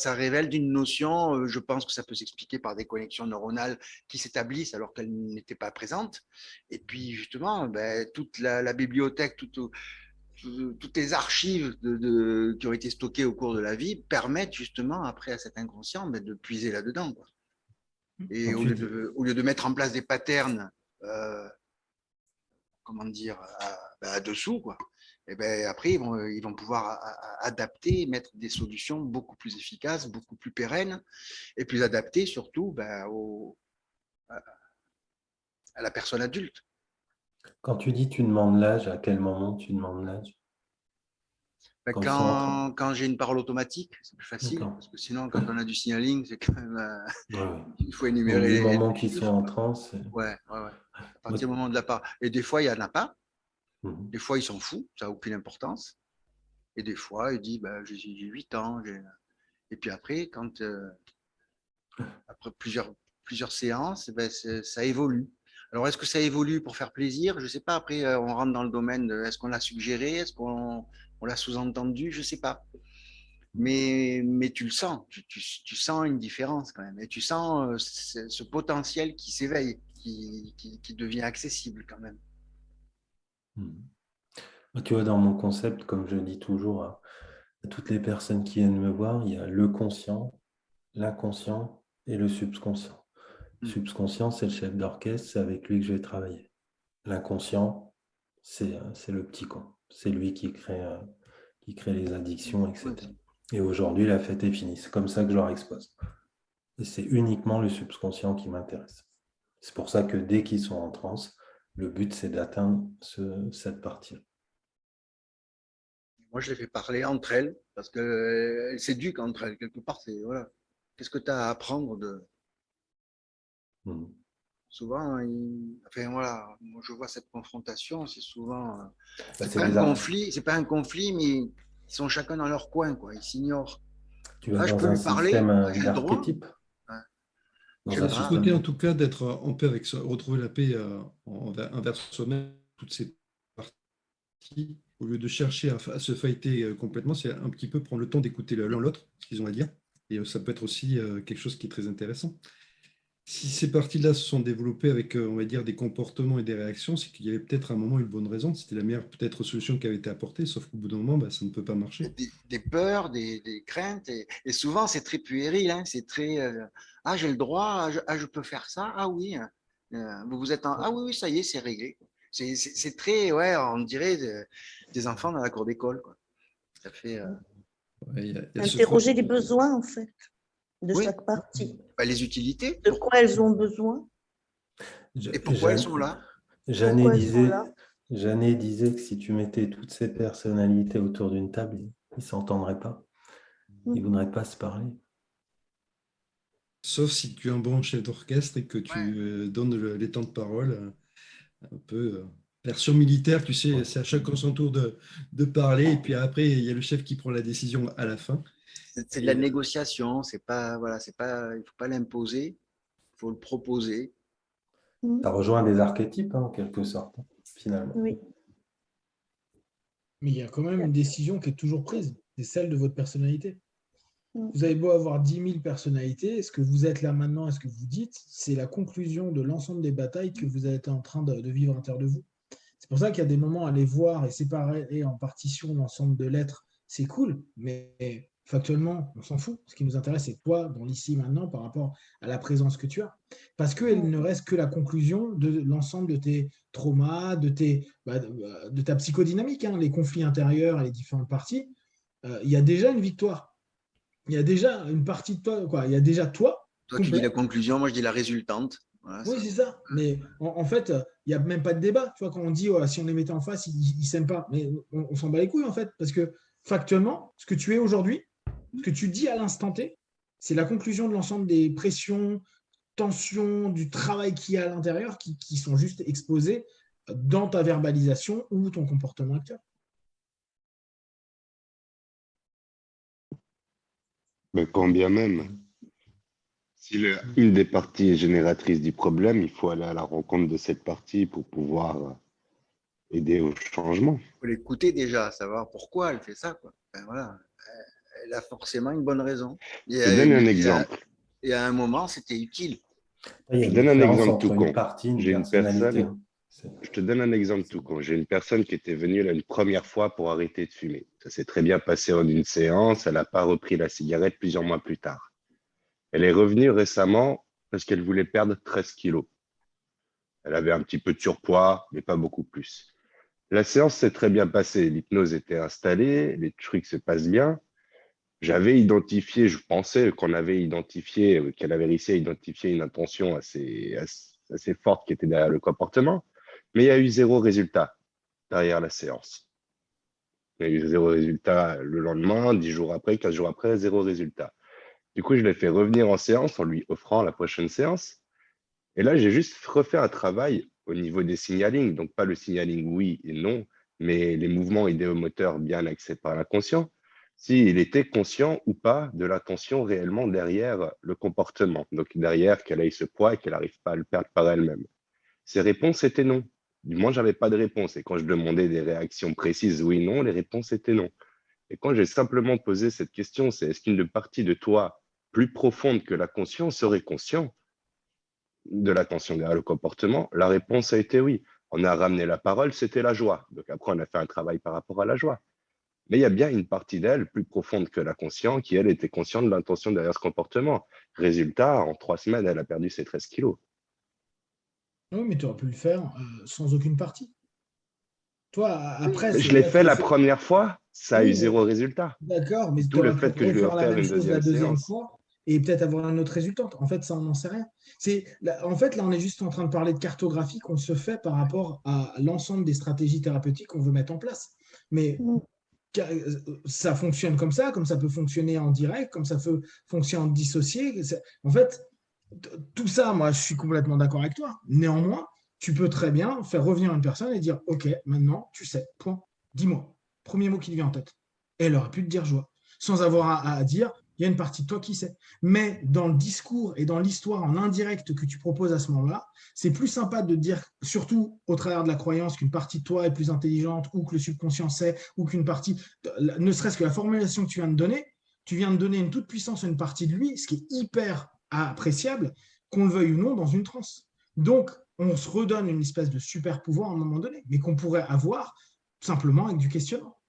[SPEAKER 6] révèle d'une notion, je pense que ça peut s'expliquer par des connexions neuronales qui s'établissent alors qu'elles n'étaient pas présentes. Et puis, justement, toute la bibliothèque, toutes les archives qui ont été stockées au cours de la vie permettent justement, après à cet inconscient, de puiser là-dedans, quoi. Et au lieu de mettre en place des patterns, comment dire, dessous, quoi. Et ben après, ils vont pouvoir adapter, mettre des solutions beaucoup plus efficaces, beaucoup plus pérennes et plus adaptées surtout à la personne adulte.
[SPEAKER 5] Quand tu dis tu demandes l'âge, à quel moment tu demandes l'âge?
[SPEAKER 6] Quand j'ai une parole automatique, c'est plus facile, parce que sinon, quand on a du signaling, c'est quand même. Il faut énumérer.
[SPEAKER 5] Du moment qu'ils sont en transe.
[SPEAKER 6] Ouais. À partir du moment de la part. Et des fois, il n'y en a pas. Des fois, ils s'en foutent, ça n'a aucune importance. Et des fois, il dit j'ai 8 ans. Et puis après, après plusieurs séances, ça évolue. Alors, est-ce que ça évolue pour faire plaisir? Je ne sais pas. Après, on rentre dans le domaine de est-ce qu'on l'a suggéré? Est-ce qu'on l'a sous-entendu? Je ne sais pas. Mais tu le sens. Tu sens une différence quand même. Et tu sens ce potentiel qui s'éveille, qui devient accessible quand même.
[SPEAKER 5] Tu vois, dans mon concept, comme je dis toujours à toutes les personnes qui viennent me voir, il y a le conscient, l'inconscient et le subconscient. Le subconscient, c'est le chef d'orchestre, c'est avec lui que je vais travailler. L'inconscient, c'est le petit con. C'est lui qui crée les addictions, etc. Et aujourd'hui, la fête est finie. C'est comme ça que je leur expose. Et c'est uniquement le subconscient qui m'intéresse. C'est pour ça que dès qu'ils sont en transe, le but, c'est d'atteindre cette partie.
[SPEAKER 6] Moi, je les fais parler entre elles parce qu'elles s'éduquent entre elles. Quelque part, c'est voilà. Qu'est-ce que tu as à apprendre de. Souvent, moi, je vois cette confrontation, c'est souvent. C'est pas un conflit, mais ils sont chacun dans leur coin, quoi. Ils s'ignorent.
[SPEAKER 5] Tu vas dans un système d'archétype.
[SPEAKER 8] J'ai ce côté, en tout cas, d'être en paix avec ça, retrouver la paix envers soi-même, toutes ces parties. Au lieu de chercher à se fighter complètement, c'est un petit peu prendre le temps d'écouter l'un l'autre, ce qu'ils ont à dire. Et ça peut être aussi quelque chose qui est très intéressant. Si ces parties-là se sont développées avec, on va dire, des comportements et des réactions, c'est qu'il y avait peut-être à un moment une bonne raison. C'était la meilleure peut-être solution qui avait été apportée, sauf qu'au bout d'un moment, ça ne peut pas marcher.
[SPEAKER 6] Des peurs, des craintes. Et souvent, c'est très puéril. Hein, c'est très j'ai le droit, je peux faire ça. Ah oui. Vous êtes ah oui, ça y est, c'est réglé. C'est très, on dirait des enfants dans la cour d'école. Ça fait.
[SPEAKER 3] Interroger les besoins, en fait, de chaque partie.
[SPEAKER 6] Les utilités.
[SPEAKER 3] De quoi elles ont besoin.
[SPEAKER 6] Et pourquoi elles sont là.
[SPEAKER 5] Jeannet disait que si tu mettais toutes ces personnalités autour d'une table, ils ne s'entendraient pas. Ils ne voudraient pas se parler.
[SPEAKER 8] Sauf si tu es un bon chef d'orchestre et que tu donnes les temps de parole un peu version militaire, tu sais, c'est à chacun son tour de parler et puis après, il y a le chef qui prend la décision à la fin.
[SPEAKER 6] C'est de la négociation, il ne faut pas l'imposer, il faut le proposer.
[SPEAKER 5] Ça rejoint des archétypes, en quelque sorte, finalement.
[SPEAKER 3] Oui.
[SPEAKER 1] Mais il y a quand même une décision qui est toujours prise, c'est celle de votre personnalité. Vous avez beau avoir 10 000 personnalités, est-ce que vous êtes là maintenant, est-ce que vous dites, c'est la conclusion de l'ensemble des batailles que vous êtes en train de vivre à l'intérieur de vous. C'est pour ça qu'il y a des moments à aller voir et séparer en partition l'ensemble de l'être, c'est cool, mais factuellement, on s'en fout. Ce qui nous intéresse, c'est toi, dans l'ici maintenant, par rapport à la présence que tu as. Parce qu'elle ne reste que la conclusion de l'ensemble de tes traumas, de ta psychodynamique, les conflits intérieurs et les différentes parties. Il y a déjà une victoire. Il y a déjà une partie de toi, quoi. Il y a déjà toi.
[SPEAKER 6] Toi, tu dis la conclusion, moi, je dis la résultante. Voilà,
[SPEAKER 1] oui, c'est ça. Mais en fait, il n'y a même pas de débat. Tu vois, quand on dit si on les mettait en face, ils ne s'aiment pas. Mais on s'en bat les couilles, en fait. Parce que factuellement, ce que tu es aujourd'hui, ce que tu dis à l'instant T, c'est la conclusion de l'ensemble des pressions, tensions, du travail qu'il y a à l'intérieur qui sont juste exposés dans ta verbalisation ou ton comportement actuel.
[SPEAKER 7] Mais quand bien même, si une des parties est génératrice du problème, il faut aller à la rencontre de cette partie pour pouvoir aider au changement.
[SPEAKER 6] Il faut l'écouter déjà, savoir pourquoi elle fait ça, quoi. Voilà. Elle a forcément une bonne raison.
[SPEAKER 7] Je te donne un exemple.
[SPEAKER 6] Et à un moment, c'était utile.
[SPEAKER 7] Je donne un exemple tout con. J'ai une personne. Je te donne un exemple tout con. J'ai une personne qui était venue là une première fois pour arrêter de fumer. Ça s'est très bien passé en une séance. Elle n'a pas repris la cigarette plusieurs mois plus tard. Elle est revenue récemment parce qu'elle voulait perdre 13 kilos. Elle avait un petit peu de surpoids, mais pas beaucoup plus. La séance s'est très bien passée. L'hypnose était installée, les trucs se passent bien. J'avais identifié, je pensais qu'on avait identifié, qu'elle avait réussi à identifier une intention assez forte qui était derrière le comportement, mais il y a eu 0 résultat derrière la séance. Il y a eu 0 résultat le lendemain, 10 jours après, 15 jours après, 0 résultat. Du coup, je l'ai fait revenir en séance en lui offrant la prochaine séance. Et là, j'ai juste refait un travail au niveau des signalings, donc pas le signaling oui et non, mais les mouvements idéomoteurs bien axés par l'inconscient, s'il était conscient ou pas de l'intention réellement derrière le comportement, donc derrière qu'elle ait ce poids et qu'elle n'arrive pas à le perdre par elle-même. Ses réponses étaient non. Du moins, je n'avais pas de réponse. Et quand je demandais des réactions précises oui, non, les réponses étaient non. Et quand j'ai simplement posé cette question, c'est est-ce qu'une partie de toi plus profonde que la conscience serait conscient de l'attention derrière le comportement? La réponse a été oui. On a ramené la parole, c'était la joie. Donc après, on a fait un travail par rapport à la joie. Mais il y a bien une partie d'elle plus profonde que la conscience qui, elle, était consciente de l'intention derrière ce comportement. Résultat, en 3 semaines, elle a perdu ses 13 kilos.
[SPEAKER 1] Oui, mais tu aurais pu le faire sans aucune partie. Toi, après,
[SPEAKER 7] Je l'ai fait la première fois, ça a eu
[SPEAKER 1] Oui,
[SPEAKER 7] 0 résultat.
[SPEAKER 1] d'accord, mais tu
[SPEAKER 7] D'où le
[SPEAKER 1] aurais pu
[SPEAKER 7] fait que je lui ai
[SPEAKER 1] refaire la
[SPEAKER 7] offert
[SPEAKER 1] même
[SPEAKER 7] une
[SPEAKER 1] chose la
[SPEAKER 7] deuxième
[SPEAKER 1] deuxième
[SPEAKER 7] séance.
[SPEAKER 1] fois et peut-être avoir un autre résultat. En fait, ça, on n'en sait rien. En fait, là, on est juste en train de parler de cartographie qu'on se fait par rapport à l'ensemble des stratégies thérapeutiques qu'on veut mettre en place. Mais ça fonctionne comme ça peut fonctionner en direct, comme ça peut fonctionner en dissocié. En fait, tout ça, moi, je suis complètement d'accord avec toi. Néanmoins, tu peux très bien faire revenir une personne et dire, OK, maintenant, tu sais, point, dis-moi, premier mot qui te vient en tête. Et elle aurait pu te dire joie, sans avoir à dire, il y a une partie de toi qui sait. Mais dans le discours et dans l'histoire en indirect que tu proposes à ce moment-là, c'est plus sympa de dire, surtout au travers de la croyance, qu'une partie de toi est plus intelligente ou que le subconscient sait ou qu'une partie, ne serait-ce que la formulation que tu viens de donner une toute puissance à une partie de lui, ce qui est hyper appréciable, qu'on le veuille ou non, dans une transe. Donc, on se redonne une espèce de super pouvoir à un moment donné, mais qu'on pourrait avoir simplement avec du questionnement.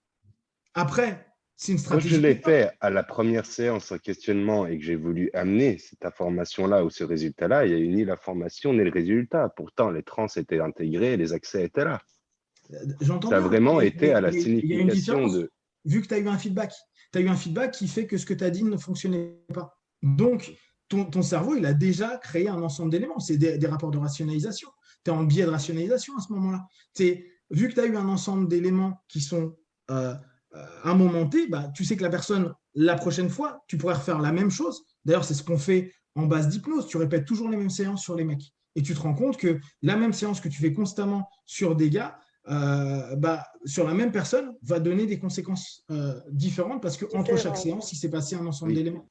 [SPEAKER 1] Après, c'est une
[SPEAKER 7] Quand je
[SPEAKER 1] stratégie.
[SPEAKER 7] l'ai fait à la première séance en questionnement et que j'ai voulu amener cette information-là ou ce résultat-là, il y a eu ni la formation ni le résultat. Pourtant, les trans étaient intégrés, les accès étaient là.
[SPEAKER 1] J'entends
[SPEAKER 7] Ça a
[SPEAKER 1] bien,
[SPEAKER 7] vraiment
[SPEAKER 1] mais
[SPEAKER 7] été à la
[SPEAKER 1] il y a une
[SPEAKER 7] signification
[SPEAKER 1] différence.
[SPEAKER 7] de…
[SPEAKER 1] Vu que tu as eu un feedback, tu as eu un feedback qui fait que ce que tu as dit ne fonctionnait pas. Donc, ton cerveau, il a déjà créé un ensemble d'éléments. C'est des rapports de rationalisation. Tu es en biais de rationalisation à ce moment-là. Vu que tu as eu un ensemble d'éléments qui sont à un moment T, bah, tu sais que la personne, la prochaine fois, tu pourrais refaire la même chose. D'ailleurs, c'est ce qu'on fait en base d'hypnose. Tu répètes toujours les mêmes séances sur les mecs. Et tu te rends compte que la même séance que tu fais constamment sur des gars, sur la même personne, va donner des conséquences différentes parce qu'entre chaque séance, il s'est passé un ensemble
[SPEAKER 5] Oui.
[SPEAKER 1] d'éléments.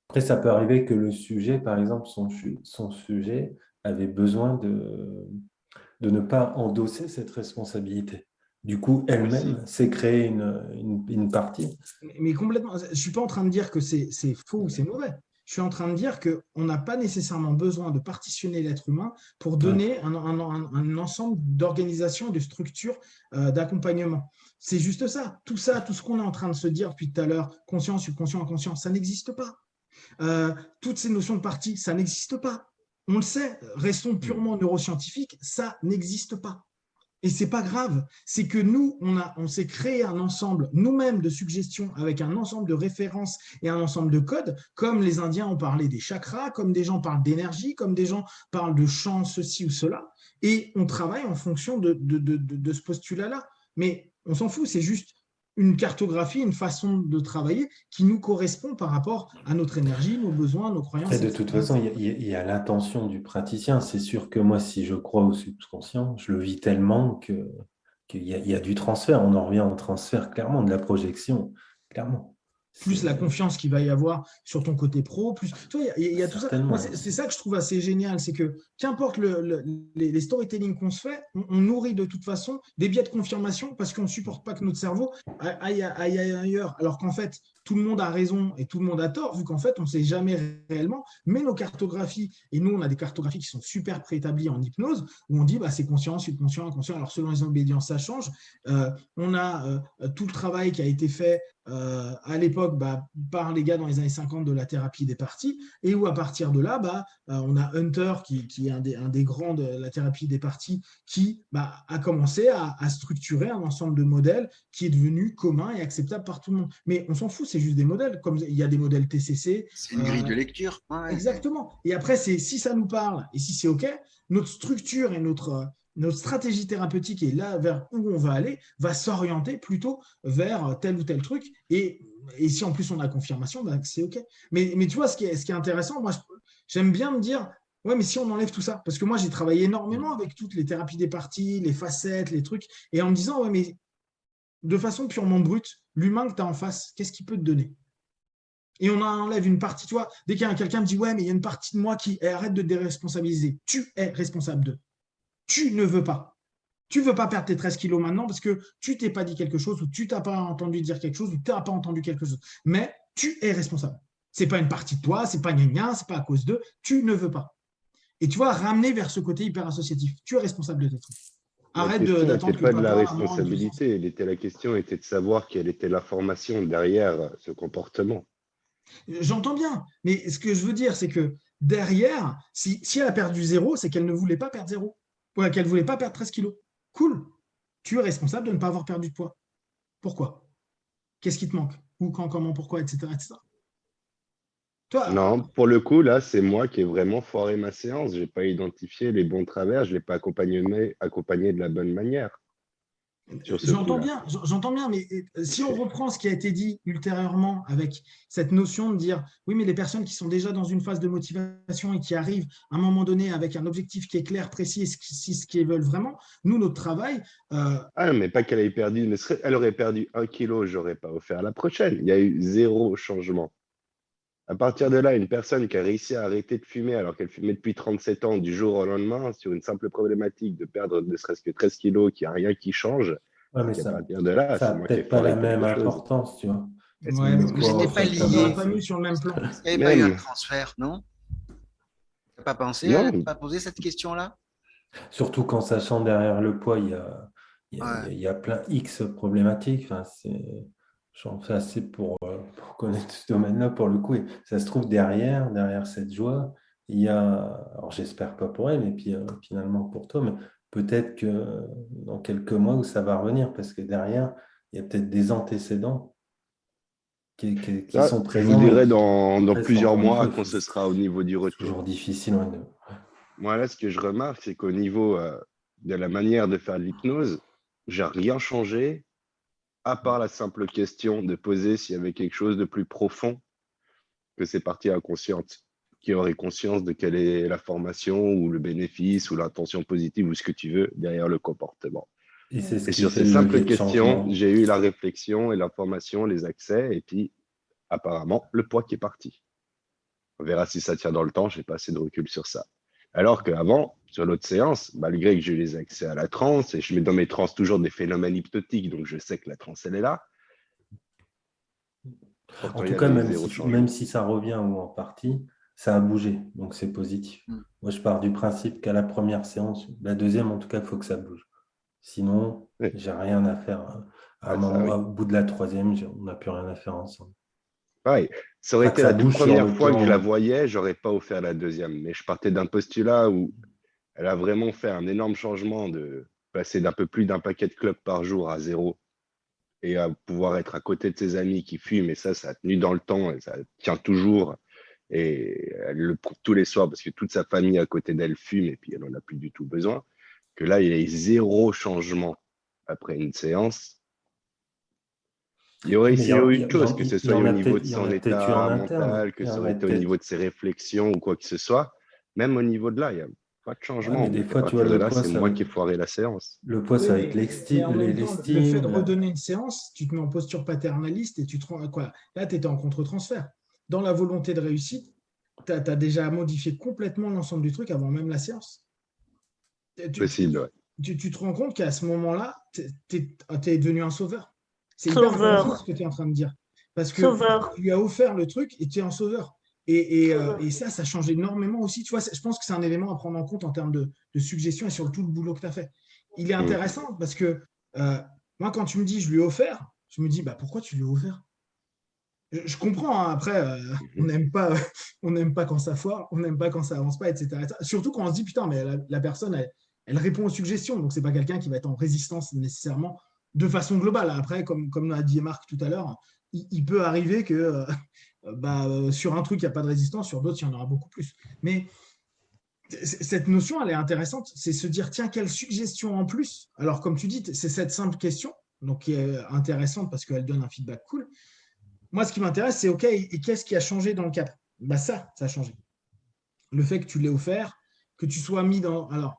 [SPEAKER 5] Après, ça peut arriver que le sujet, par exemple, son sujet avait besoin de ne pas endosser cette responsabilité. Du coup, elle-même s'est créée une partie.
[SPEAKER 1] Mais complètement, je ne suis pas en train de dire que c'est faux ou c'est mauvais. Je suis en train de dire qu'on n'a pas nécessairement besoin de partitionner l'être humain pour donner un ensemble d'organisations et de structures d'accompagnement. C'est juste ça. Tout ce qu'on est en train de se dire depuis tout à l'heure, conscient, subconscient, inconscient, ça n'existe pas. Toutes ces notions de partie, ça n'existe pas. On le sait, restons purement neuroscientifiques, ça n'existe pas. Et c'est pas grave, c'est que nous, on s'est créé un ensemble nous-mêmes de suggestions avec un ensemble de références et un ensemble de codes, comme les Indiens ont parlé des chakras, comme des gens parlent d'énergie, comme des gens parlent de champs, ceci ou cela, et on travaille en fonction de ce postulat-là. Mais on s'en fout, c'est juste une cartographie, une façon de travailler qui nous correspond par rapport à notre énergie, nos besoins, nos croyances.
[SPEAKER 5] Et de toute façon, il y a l'intention du praticien. C'est sûr que moi, si je crois au subconscient, je le vis tellement qu'il y a du transfert. On en revient au transfert, clairement, de la projection, clairement.
[SPEAKER 1] Plus la confiance qu'il va y avoir sur ton côté pro, plus. Tu vois, il y a tout ça. Moi, c'est ça que je trouve assez génial, c'est que qu'importe les storytelling qu'on se fait, on nourrit de toute façon des biais de confirmation parce qu'on ne supporte pas que notre cerveau aille ailleurs. Alors qu'en fait, tout le monde a raison et tout le monde a tort, vu qu'en fait, on ne sait jamais réellement. Mais nos cartographies, et nous, on a des cartographies qui sont super préétablies en hypnose, où on dit c'est conscient, subconscient, inconscient. Alors, selon les obédiences, ça change. On a tout le travail qui a été fait à l'époque par les gars dans les années 50 de la thérapie des parties, et où à partir de là, on a Hunter, qui est un des grands de la thérapie des parties, qui a commencé à structurer un ensemble de modèles qui est devenu commun et acceptable par tout le monde. Mais on s'en fout, c'est juste des modèles, comme il y a des modèles TCC.
[SPEAKER 6] C'est une grille de lecture. Ouais.
[SPEAKER 1] Exactement. Et après, si ça nous parle et si c'est OK, notre structure et notre stratégie thérapeutique et là vers où on va aller va s'orienter plutôt vers tel ou tel truc. Et si en plus on a confirmation, c'est OK. Mais tu vois, ce qui est intéressant, moi, j'aime bien me dire, ouais, mais si on enlève tout ça, parce que moi, j'ai travaillé énormément avec toutes les thérapies des parties, les facettes, les trucs, et en me disant, ouais, mais de façon purement brute, l'humain que tu as en face, qu'est-ce qu'il peut te donner? Et on enlève une partie, tu vois, dès qu'il y a quelqu'un me dit, ouais, mais il y a une partie de moi qui arrête de te déresponsabiliser. Tu es responsable d'eux. Tu ne veux pas. Tu ne veux pas perdre tes 13 kilos maintenant parce que tu t'es pas dit quelque chose ou tu t'as pas entendu dire quelque chose ou tu n'as pas entendu quelque chose. Mais tu es responsable. Ce n'est pas une partie de toi, ce n'est pas gna, ce n'est pas à cause d'eux. Tu ne veux pas. Et tu vois, ramener vers ce côté hyper associatif. Tu es responsable de tes trucs.
[SPEAKER 7] Arrête d'attendre que pas de la responsabilité. La question était de savoir quelle était la formation derrière ce comportement.
[SPEAKER 1] J'entends bien, mais ce que je veux dire, c'est que derrière, si elle a perdu 0, c'est qu'elle ne voulait pas perdre 0. Ou qu'elle ne voulait pas perdre 13 kilos. Cool. Tu es responsable de ne pas avoir perdu de poids. Pourquoi? Qu'est-ce qui te manque? Où, quand, comment, pourquoi, etc. etc.
[SPEAKER 7] Toi, non, pour le coup, là, c'est moi qui ai vraiment foiré ma séance. Je n'ai pas identifié les bons travers, je ne l'ai pas accompagné de la bonne manière.
[SPEAKER 1] J'entends bien, mais si on reprend ce qui a été dit ultérieurement avec cette notion de dire oui, mais les personnes qui sont déjà dans une phase de motivation et qui arrivent à un moment donné avec un objectif qui est clair, précis, ce qu'ils veulent vraiment, nous, notre travail.
[SPEAKER 7] Ah, mais pas qu'elle ait perdu, mais elle aurait perdu 1 kilo, je n'aurais pas offert la prochaine. Il y a eu 0 changement. À partir de là, une personne qui a réussi à arrêter de fumer alors qu'elle fumait depuis 37 ans du jour au lendemain sur une simple problématique de perdre ne serait-ce que 13 kilos, qu'il n'y a rien qui change.
[SPEAKER 5] Ouais, mais ça
[SPEAKER 7] n'a
[SPEAKER 5] peut-être pas la même importance, tu vois.
[SPEAKER 1] Ouais, mais
[SPEAKER 6] c'était pas lié.
[SPEAKER 1] Pas mis sur le même plan.
[SPEAKER 6] Il n'y avait pas eu un transfert, non? Tu n'as pas pensé à pas poser cette question-là?
[SPEAKER 5] Surtout qu'en sachant derrière le poids, il y a plein X problématiques. Enfin, j'en fais assez pour connaître ce domaine-là pour le coup. Et ça se trouve derrière cette joie, il y a, alors j'espère pas pour elle, et puis finalement pour toi, mais peut-être que dans quelques mois où ça va revenir, parce que derrière, il y a peut-être des antécédents qui sont présents.
[SPEAKER 7] Je vous dirai dans plusieurs mois quand ce sera au niveau du retour.
[SPEAKER 5] C'est toujours difficile.
[SPEAKER 7] Moi, là, ce que je remarque, c'est qu'au niveau de la manière de faire de l'hypnose, j'ai rien changé, à part la simple question de poser s'il y avait quelque chose de plus profond que ces parties inconscientes, qui auraient conscience de quelle est la formation ou le bénéfice ou l'intention positive ou ce que tu veux derrière le comportement. Et sur ces simples questions, j'ai eu la réflexion et l'information, les accès, et puis apparemment le poids qui est parti. On verra si ça tient dans le temps, je n'ai pas assez de recul sur ça. Alors qu'avant, sur l'autre séance, malgré que j'ai eu les accès à la transe, et je mets dans mes transes toujours des phénomènes hypnotiques, donc je sais que la transe, elle est là.
[SPEAKER 5] En tout cas, même si ça revient ou en partie, ça a bougé, donc c'est positif. Moi, je pars du principe qu'à la première séance, la deuxième, en tout cas, il faut que ça bouge. Sinon, j'ai rien à faire. Au bout de la troisième, on n'a plus rien à faire ensemble.
[SPEAKER 7] Pareil, ça aurait été la première fois que je la voyais, j'aurais pas offert la deuxième. Mais je partais d'un postulat où elle a vraiment fait un énorme changement de passer d'un peu plus d'un paquet de clopes par jour à 0 et à pouvoir être à côté de ses amis qui fument. Et ça a tenu dans le temps et ça tient toujours. Et elle le prouve tous les soirs parce que toute sa famille à côté d'elle fume et puis elle n'en a plus du tout besoin. Que là, il y a eu 0 changement après une séance. Il y aurait ici eu une chose, que ce soit au niveau de son état mental, que ce soit au niveau de ses réflexions ou quoi que ce soit. Même au niveau de là, il n'y a pas de changement.
[SPEAKER 5] Mais des fois, tu vois, le poids,
[SPEAKER 7] c'est moi qui ai foiré la séance.
[SPEAKER 5] Le poids, ça va être l'estime.
[SPEAKER 1] Le fait de redonner une séance, tu te mets en posture paternaliste et tu te rends quoi. Là, tu étais en contre-transfert. Dans la volonté de réussite, tu as déjà modifié complètement l'ensemble du truc avant même la séance.
[SPEAKER 7] Possible, ouais.
[SPEAKER 1] Tu te rends compte qu'à ce moment-là, tu es devenu un sauveur. C'est hyper important ce que tu es en train de dire. Parce que tu lui as offert le truc et tu es un sauveur. Et ça change énormément aussi. Tu vois, je pense que c'est un élément à prendre en compte en termes de suggestion et sur tout le boulot que tu as fait. Il est intéressant parce que moi, quand tu me dis je lui ai offert, je me dis pourquoi tu lui as offert? Je comprends, hein, après, on n'aime pas, on n'aime pas quand ça foire, on n'aime pas quand ça avance pas, etc. Surtout quand on se dit, putain, mais la personne, elle répond aux suggestions. Donc, ce n'est pas quelqu'un qui va être en résistance nécessairement de façon globale. Après, comme l'a dit Marc tout à l'heure, il peut arriver que sur un truc, il n'y a pas de résistance, sur d'autres, il y en aura beaucoup plus. Mais cette notion, elle est intéressante. C'est se dire, tiens, quelle suggestion en plus? Alors, comme tu dis, c'est cette simple question, donc qui est intéressante parce qu'elle donne un feedback cool. Moi, ce qui m'intéresse, c'est OK, et qu'est-ce qui a changé dans le cadre? Ça a changé. Le fait que tu l'aies offert, que tu sois mis dans. Alors,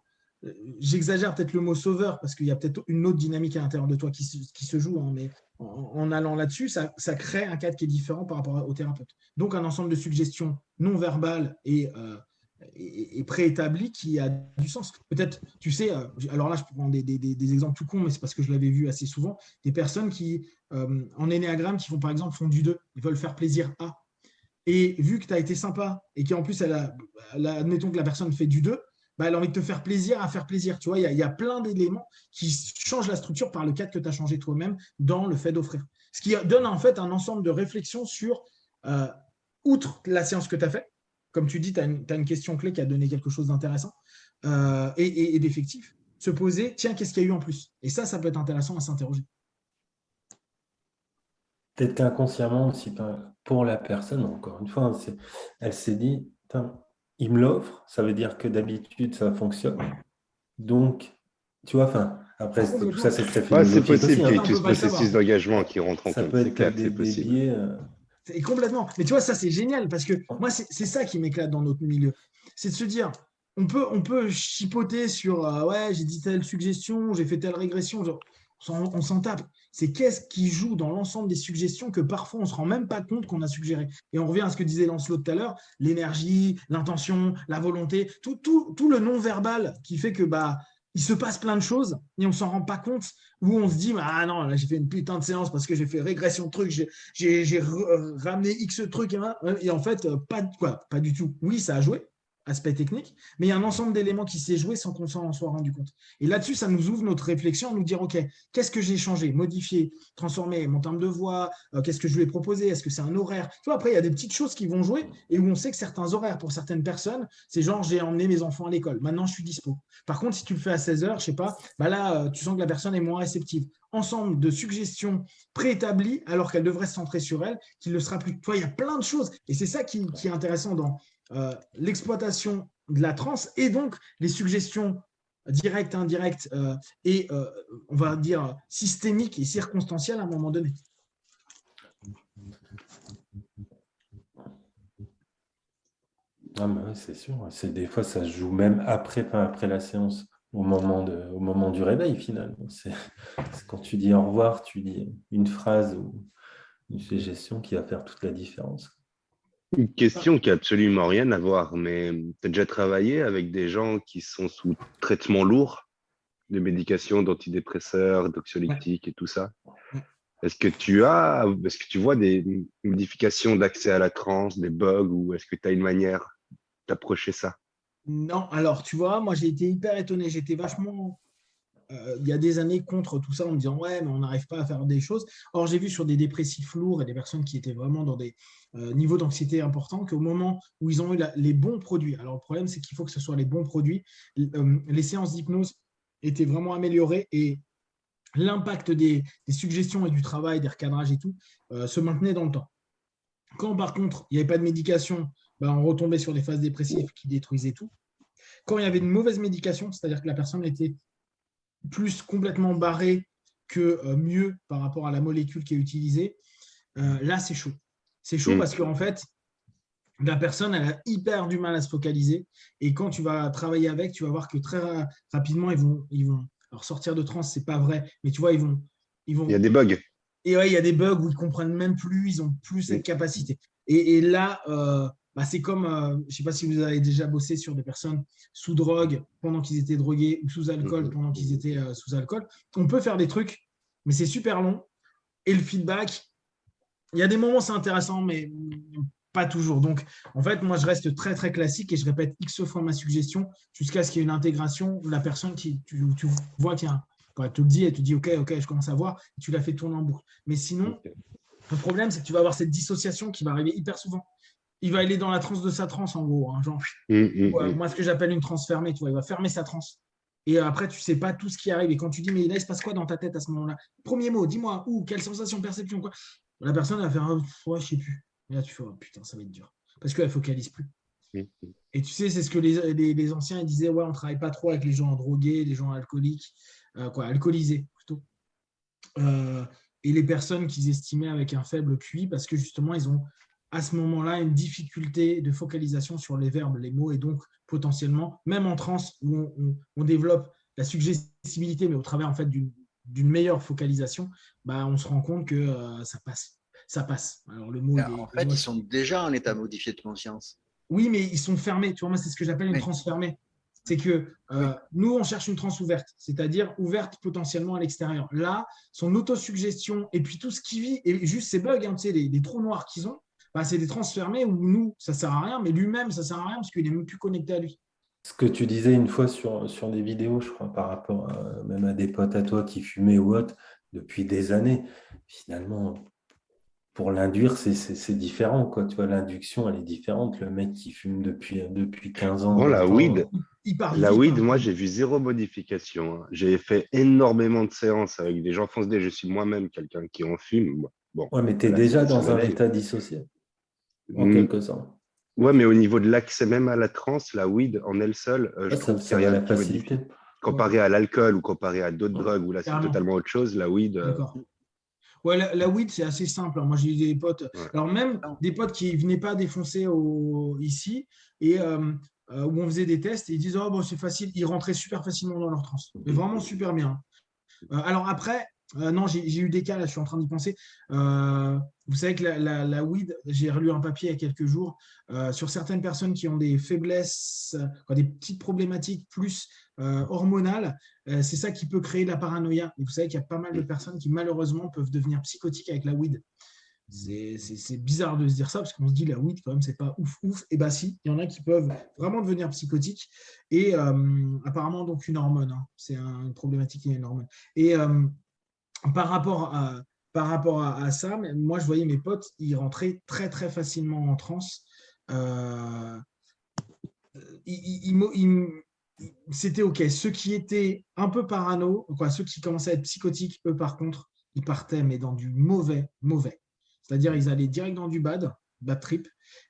[SPEAKER 1] j'exagère peut-être le mot sauveur, parce qu'il y a peut-être une autre dynamique à l'intérieur de toi qui se joue, hein, mais en allant là-dessus, ça crée un cadre qui est différent par rapport au thérapeute. Donc, un ensemble de suggestions non verbales et préétablies qui a du sens. Peut-être, tu sais, alors là, je prends des exemples tout cons, mais c'est parce que je l'avais vu assez souvent, des personnes qui, en énéagramme, qui par exemple, font du 2, ils veulent faire plaisir à. Et vu que tu as été sympa et qu'en plus, admettons que la personne fait du 2, elle a envie de te faire plaisir à faire plaisir. Tu vois, il y a plein d'éléments qui changent la structure par le cadre que tu as changé toi-même dans le fait d'offrir. Ce qui donne en fait un ensemble de réflexions sur, outre la séance que tu as faite, comme tu dis, tu as une question clé qui a donné quelque chose d'intéressant et d'effectif. Se poser, tiens, qu'est-ce qu'il y a eu en plus? Et ça peut être intéressant à s'interroger.
[SPEAKER 5] Peut-être qu'inconsciemment aussi, pour la personne, encore une fois, elle s'est dit, il me l'offre, ça veut dire que d'habitude, ça fonctionne. Donc, tu vois, après, tout ça, c'est très philosophique.
[SPEAKER 7] C'est possible qu'il y ait
[SPEAKER 1] hein.
[SPEAKER 7] tout ce processus d'engagement qui rentre en
[SPEAKER 5] Ça
[SPEAKER 7] compte.
[SPEAKER 5] peut
[SPEAKER 7] C'est
[SPEAKER 5] être
[SPEAKER 7] clair que
[SPEAKER 5] des
[SPEAKER 7] c'est possible.
[SPEAKER 5] biais.
[SPEAKER 1] Et complètement. Mais tu vois, ça, c'est génial parce que moi, c'est ça qui m'éclate dans notre milieu. C'est de se dire, on peut chipoter sur ouais, j'ai dit telle suggestion, j'ai fait telle régression. On s'en tape. C'est qu'est-ce qui joue dans l'ensemble des suggestions que parfois on ne se rend même pas compte qu'on a suggéré. Et on revient à ce que disait Lancelot tout à l'heure, l'énergie, l'intention, la volonté, tout le non-verbal qui fait que il se passe plein de choses et on ne s'en rend pas compte, où on se dit ah non, là j'ai fait une putain de séance parce que j'ai fait régression de trucs, j'ai ramené X trucs et en fait pas du tout. Oui, ça a joué, aspect technique, mais il y a un ensemble d'éléments qui s'est joué sans qu'on s'en soit rendu compte. Et là-dessus, ça nous ouvre notre réflexion à nous dire, OK, qu'est-ce que j'ai changé, modifié, transformé, mon terme de voix, qu'est-ce que je lui ai proposé, est-ce que c'est un horaire? Tu vois, après, il y a des petites choses qui vont jouer et où on sait que certains horaires, pour certaines personnes, c'est genre, j'ai emmené mes enfants à l'école, maintenant je suis dispo. Par contre, si tu le fais à 16h, je sais pas, là, tu sens que la personne est moins réceptive. Ensemble de suggestions préétablies, alors qu'elle devrait se centrer sur elle, qu'il ne le sera plus. Tu vois, il y a plein de choses. Et c'est ça qui est intéressant dans l'exploitation de la transe et donc les suggestions directes, indirectes et on va dire systémiques et circonstancielles à un moment donné.
[SPEAKER 5] Ah bah c'est sûr. Des fois, ça se joue même après la séance, au moment du réveil finalement. C'est quand tu dis au revoir, tu dis une phrase ou une suggestion qui va faire toute la différence.
[SPEAKER 7] Une question qui n'a absolument rien à voir, mais tu as déjà travaillé avec des gens qui sont sous traitement lourd de médication, d'antidépresseurs, d'anxiolytiques et tout ça. Est-ce que tu vois des modifications d'accès à la transe, des bugs, ou est-ce que tu as une manière d'approcher ça?
[SPEAKER 1] Non, alors tu vois, moi j'ai été hyper étonné, j'étais vachement il y a des années contre tout ça en me disant ouais mais on n'arrive pas à faire des choses. Or j'ai vu sur des dépressifs lourds et des personnes qui étaient vraiment dans des niveaux d'anxiété importants qu'au moment où ils ont eu les bons produits, alors le problème c'est qu'il faut que ce soit les bons produits, les séances d'hypnose étaient vraiment améliorées et l'impact des suggestions et du travail, des recadrages et tout se maintenait dans le temps. Quand par contre il n'y avait pas de médication, on retombait sur des phases dépressives qui détruisaient tout. Quand il y avait une mauvaise médication, c'est-à-dire que la personne était plus complètement barré que mieux par rapport à la molécule qui est utilisée, là, c'est chaud. C'est chaud parce qu'en fait, la personne, elle a hyper du mal à se focaliser. Et quand tu vas travailler avec, tu vas voir que très rapidement, ils vont alors sortir de transe, c'est pas vrai, mais tu vois, ils vont.
[SPEAKER 7] Il y a des bugs.
[SPEAKER 1] Et ouais, il y a des bugs où ils comprennent même plus, ils ont plus cette capacité. Et là, c'est comme, je ne sais pas si vous avez déjà bossé sur des personnes sous drogue pendant qu'ils étaient drogués ou sous alcool pendant qu'ils étaient sous alcool. On peut faire des trucs, mais c'est super long. Et le feedback, il y a des moments, c'est intéressant, mais pas toujours. Donc, en fait, moi, je reste très, très classique et je répète X fois ma suggestion jusqu'à ce qu'il y ait une intégration de la personne qui, tu vois, tiens, quand elle te le dit, elle te dit, OK, je commence à voir, et tu la fais tourner en boucle. Mais sinon, Le problème, c'est que tu vas avoir cette dissociation qui va arriver hyper souvent. Il va aller dans la transe de sa transe, en gros. Hein, genre, moi, ce que j'appelle une transe fermée, tu vois, il va fermer sa transe. Et après, tu ne sais pas tout ce qui arrive. Et quand tu dis, mais là, il se passe quoi dans ta tête à ce moment-là? Premier mot, dis-moi, quelle sensation, perception, quoi. La personne va faire, ouais, je ne sais plus. Et là, tu fais, oh, putain, ça va être dur. Parce qu'elle ne focalise plus. Et tu sais, c'est ce que les anciens disaient, ouais, on ne travaille pas trop avec les gens drogués, les gens alcooliques, alcoolisés plutôt. Et les personnes qu'ils estimaient avec un faible QI, parce que justement, ils ont à ce moment-là une difficulté de focalisation sur les verbes, les mots, et donc potentiellement, même en transe, où on développe la suggestibilité, mais au travers en fait d'une meilleure focalisation, bah, on se rend compte que ça passe. Ça passe. Alors, le mot,
[SPEAKER 6] En fait, ils sont déjà en état modifié de conscience.
[SPEAKER 1] Oui, mais ils sont fermés. Tu vois, moi, c'est ce que j'appelle une transe fermée. C'est que nous, on cherche une transe ouverte, c'est-à-dire ouverte potentiellement à l'extérieur. Là, son autosuggestion et puis tout ce qui vit, et juste ces bugs, hein, tu sais, les trous noirs qu'ils ont, bah, c'est des trans fermées où nous, ça ne sert à rien, mais lui-même, ça ne sert à rien parce qu'il n'est même plus connecté à lui.
[SPEAKER 5] Ce que tu disais une fois sur des vidéos, je crois, par rapport même à des potes à toi qui fumaient ou autre depuis des années, finalement, pour l'induire, c'est différent, quoi. Tu vois, l'induction, elle est différente. Le mec qui fume depuis 15 ans.
[SPEAKER 7] Bon, la weed,
[SPEAKER 1] hein.
[SPEAKER 7] moi, j'ai vu zéro modification. Hein. J'ai fait énormément de séances avec des gens foncés. Je suis moi-même quelqu'un qui en fume. Bon,
[SPEAKER 5] ouais, mais tu es déjà dans un état dissocié, en quelque sorte.
[SPEAKER 7] Ouais, mais au niveau de l'accès même à la transe, la weed en elle seule, je trouve qu'il n'y a rien de modifié. Comparé à l'alcool ou comparé à d'autres drogues où là, c'est totalement autre chose, la weed.
[SPEAKER 1] D'accord. Ouais, la weed, c'est assez simple. Moi, j'ai eu des potes, alors même des potes qui ne venaient pas défoncer ici et où on faisait des tests et ils disent, oh, bon, c'est facile, ils rentraient super facilement dans leur transe. Mais vraiment super bien. Alors après, non, j'ai eu des cas, là, je suis en train d'y penser. Vous savez que la weed, j'ai relu un papier il y a quelques jours sur certaines personnes qui ont des faiblesses, des petites problématiques plus hormonales. C'est ça qui peut créer la paranoïa. Et vous savez qu'il y a pas mal de personnes qui, malheureusement, peuvent devenir psychotiques avec la weed. C'est bizarre de se dire ça parce qu'on se dit la weed, quand même, c'est pas ouf. Et bah si, il y en a qui peuvent vraiment devenir psychotiques. Et apparemment, donc, une hormone. Hein. C'est une problématique qui est une hormone. Et par rapport à ça, moi, je voyais mes potes, ils rentraient très, très facilement en transe. C'était OK. Ceux qui étaient un peu parano, ceux qui commençaient à être psychotiques, eux, par contre, ils partaient, mais dans du mauvais. C'est-à-dire, ils allaient direct dans du bad trip.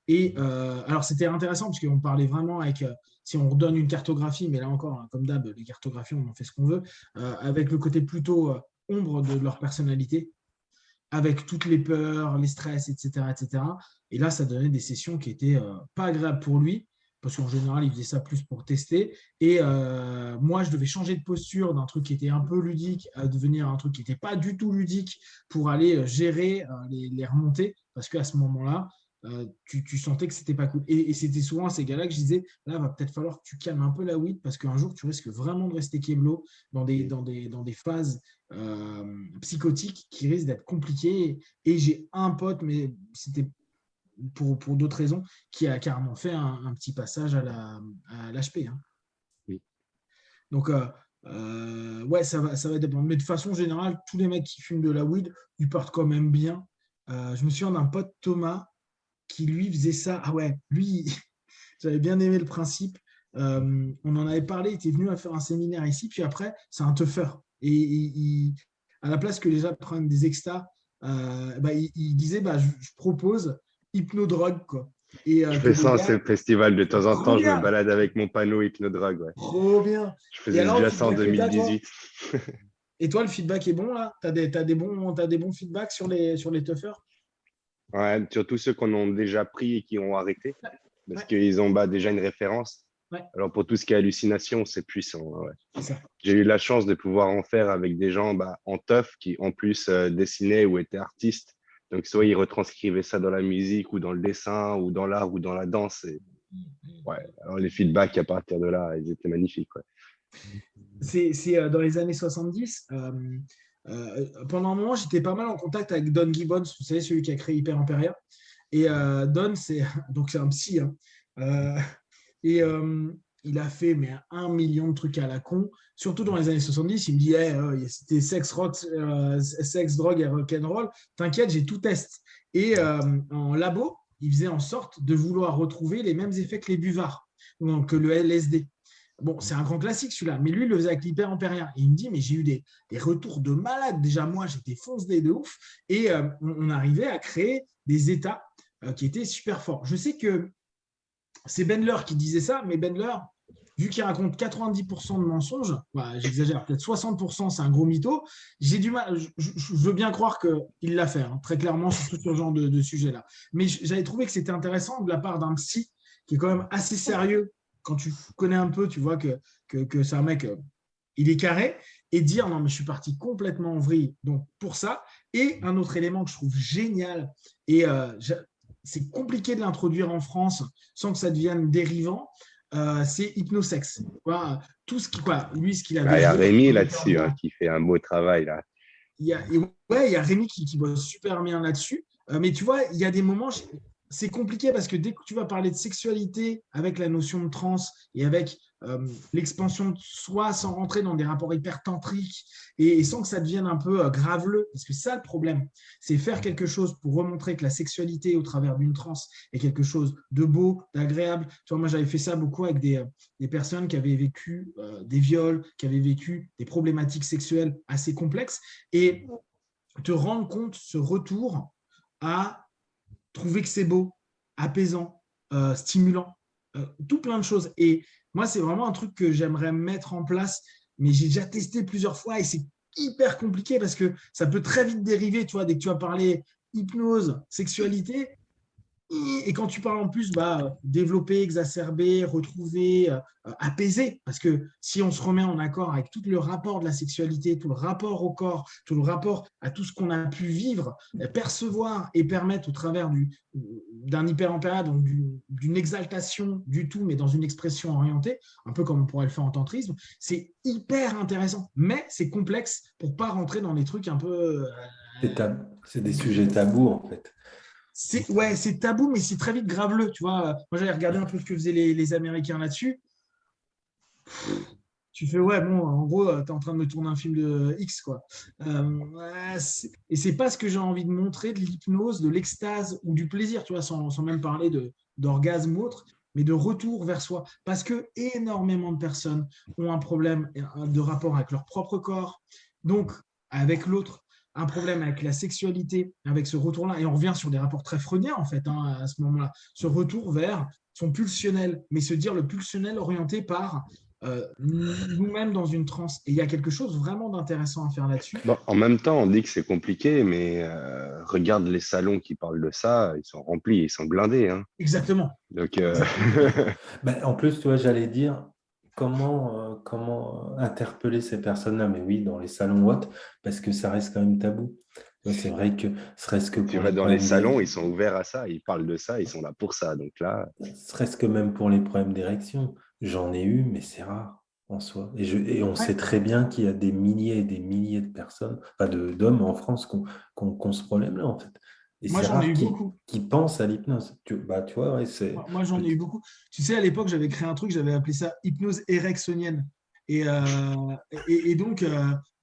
[SPEAKER 1] Et alors, c'était intéressant parce qu'on parlait vraiment avec, si on redonne une cartographie, mais là encore, hein, comme d'hab, les cartographies, on en fait ce qu'on veut, avec le côté plutôt ombre de leur personnalité, avec toutes les peurs, les stress, etc. Et là, ça donnait des sessions qui n'étaient pas agréables pour lui, parce qu'en général, il faisait ça plus pour tester. Et moi, je devais changer de posture d'un truc qui était un peu ludique à devenir un truc qui n'était pas du tout ludique pour aller gérer les remontées, parce qu'à ce moment-là, tu sentais que c'était pas cool. Et c'était souvent à ces gars-là que je disais, là, va peut-être falloir que tu calmes un peu la weed, parce qu'un jour, tu risques vraiment de rester kéblo dans des phases psychotiques qui risquent d'être compliquées. Et j'ai un pote, mais c'était pour d'autres raisons, qui a carrément fait un petit passage à l'HP. Hein.
[SPEAKER 7] Oui.
[SPEAKER 1] Donc, ouais, ça va dépendre. Mais de façon générale, tous les mecs qui fument de la weed, ils partent quand même bien. Je me souviens d'un pote, Thomas, qui lui faisait ça. Ah ouais, lui, j'avais bien aimé le principe. On en avait parlé, il était venu à faire un séminaire ici, puis après, c'est un teufeur. Et à la place que les gens prennent des extas, il disait, je propose hypnodrogue, quoi. Et,
[SPEAKER 7] je fais ça, c'est le festival de temps en temps,
[SPEAKER 1] bien.
[SPEAKER 7] Je me balade avec mon panneau hypnodrogue. Ouais.
[SPEAKER 1] Trop bien.
[SPEAKER 7] Je faisais déjà ça en 2018.
[SPEAKER 1] Et toi, le feedback est bon là? T'as des bons feedbacks sur les teufeurs?
[SPEAKER 7] Ouais, surtout ceux qu'on a déjà pris et qui ont arrêté, parce qu'ils ont déjà une référence. Ouais. Alors pour tout ce qui est hallucination, c'est puissant. Ouais. J'ai eu la chance de pouvoir en faire avec des gens en teuf qui en plus dessinaient ou étaient artistes. Donc soit ils retranscrivaient ça dans la musique ou dans le dessin ou dans l'art ou dans la danse. Et... ouais. Alors les feedbacks à partir de là, ils étaient magnifiques. Ouais.
[SPEAKER 1] C'est dans les années 70. Pendant un moment, j'étais pas mal en contact avec Don Gibbons, vous savez, celui qui a créé Hyper Imperia. Et Don, c'est un psy. Hein. Et il a fait 1 million de trucs à la con, surtout dans les années 70. Il me dit c'était sexe, drogue et rock'n'roll. T'inquiète, j'ai tout test. Et en labo, il faisait en sorte de vouloir retrouver les mêmes effets que les buvards, donc que le LSD. Bon, c'est un grand classique celui-là, mais lui, il le faisait avec l'hyperampérien. Et il me dit, mais j'ai eu des retours de malade. Déjà, moi, j'étais foncé de ouf. Et on arrivait à créer des états qui étaient super forts. Je sais que c'est Bendler qui disait ça, mais Bendler, vu qu'il raconte 90% de mensonges, j'exagère, peut-être 60%, c'est un gros mytho, j'ai du mal, je veux bien croire qu'il l'a fait, très clairement, surtout sur ce genre de sujet-là. Mais j'avais trouvé que c'était intéressant de la part d'un psy qui est quand même assez sérieux. Quand tu connais un peu, tu vois que c'est un mec, il est carré, et dire non, mais je suis parti complètement en vrille. Donc, pour ça, et un autre élément que je trouve génial, et c'est compliqué de l'introduire en France sans que ça devienne dérivant, c'est hypnosex. Tout ce qui, lui, ce qu'il avait.
[SPEAKER 7] Il y a Rémi là-dessus qui fait un beau travail. Là.
[SPEAKER 1] Il y a Rémi qui bosse super bien là-dessus. Mais tu vois, il y a des moments, c'est compliqué parce que dès que tu vas parler de sexualité avec la notion de trans et avec l'expansion de soi sans rentrer dans des rapports hyper tantriques et sans que ça devienne un peu graveleux, parce que c'est ça le problème, c'est faire quelque chose pour remontrer que la sexualité au travers d'une trans est quelque chose de beau, d'agréable. Tu vois, moi j'avais fait ça beaucoup avec des personnes qui avaient vécu des viols, qui avaient vécu des problématiques sexuelles assez complexes, et te rendre compte ce retour à trouver que c'est beau, apaisant, stimulant, tout plein de choses. Et moi, c'est vraiment un truc que j'aimerais mettre en place, mais j'ai déjà testé plusieurs fois et c'est hyper compliqué parce que ça peut très vite dériver, tu vois, dès que tu vas parler hypnose, sexualité. Et quand tu parles en plus, développer, exacerber, retrouver, apaiser, parce que si on se remet en accord avec tout le rapport de la sexualité, tout le rapport au corps, tout le rapport à tout ce qu'on a pu vivre, percevoir et permettre au travers d'un hyperampéria, donc d'une exaltation du tout, mais dans une expression orientée, un peu comme on pourrait le faire en tantrisme, c'est hyper intéressant, mais c'est complexe pour ne pas rentrer dans des trucs un peu…
[SPEAKER 5] C'est des sujets tabous, en fait.
[SPEAKER 1] C'est tabou, mais c'est très vite graveleux. Tu vois, moi, j'avais regardé un peu ce que faisaient les Américains là-dessus. Tu fais, en gros, tu es en train de me tourner un film de X, quoi. Et c'est pas ce que j'ai envie de montrer de l'hypnose, de l'extase ou du plaisir, tu vois, sans même parler d'orgasme ou autre, mais de retour vers soi. Parce que énormément de personnes ont un problème de rapport avec leur propre corps, donc avec l'autre, un problème avec la sexualité, avec ce retour-là, et on revient sur des rapports très freudiens en fait à ce moment-là, ce retour vers son pulsionnel, mais se dire le pulsionnel orienté par nous-mêmes dans une transe. Et il y a quelque chose vraiment d'intéressant à faire là-dessus.
[SPEAKER 7] Bon, en même temps, on dit que c'est compliqué, mais regarde les salons qui parlent de ça, ils sont remplis, ils sont blindés. Hein.
[SPEAKER 1] Exactement.
[SPEAKER 7] Donc,
[SPEAKER 5] en plus, tu vois, j'allais dire, comment interpeller ces personnes-là, mais oui, dans les salons ou autres, parce que ça reste quand même tabou. C'est vrai que serait-ce que
[SPEAKER 7] tu vas dans les salons, ils sont ouverts à ça, ils parlent de ça, ils sont là pour ça. Donc là,
[SPEAKER 5] serait-ce que même pour les problèmes d'érection, j'en ai eu, mais c'est rare en soi. Et on sait très bien qu'il y a des milliers et des milliers de personnes, d'hommes en France qui ont ce problème-là, en fait. Et
[SPEAKER 1] moi, j'en ai eu beaucoup.
[SPEAKER 5] Qui pensent à l'hypnose. Tu vois,
[SPEAKER 1] moi, j'en ai eu beaucoup. Tu sais, à l'époque, j'avais créé un truc, j'avais appelé ça hypnose érectionienne. Et donc,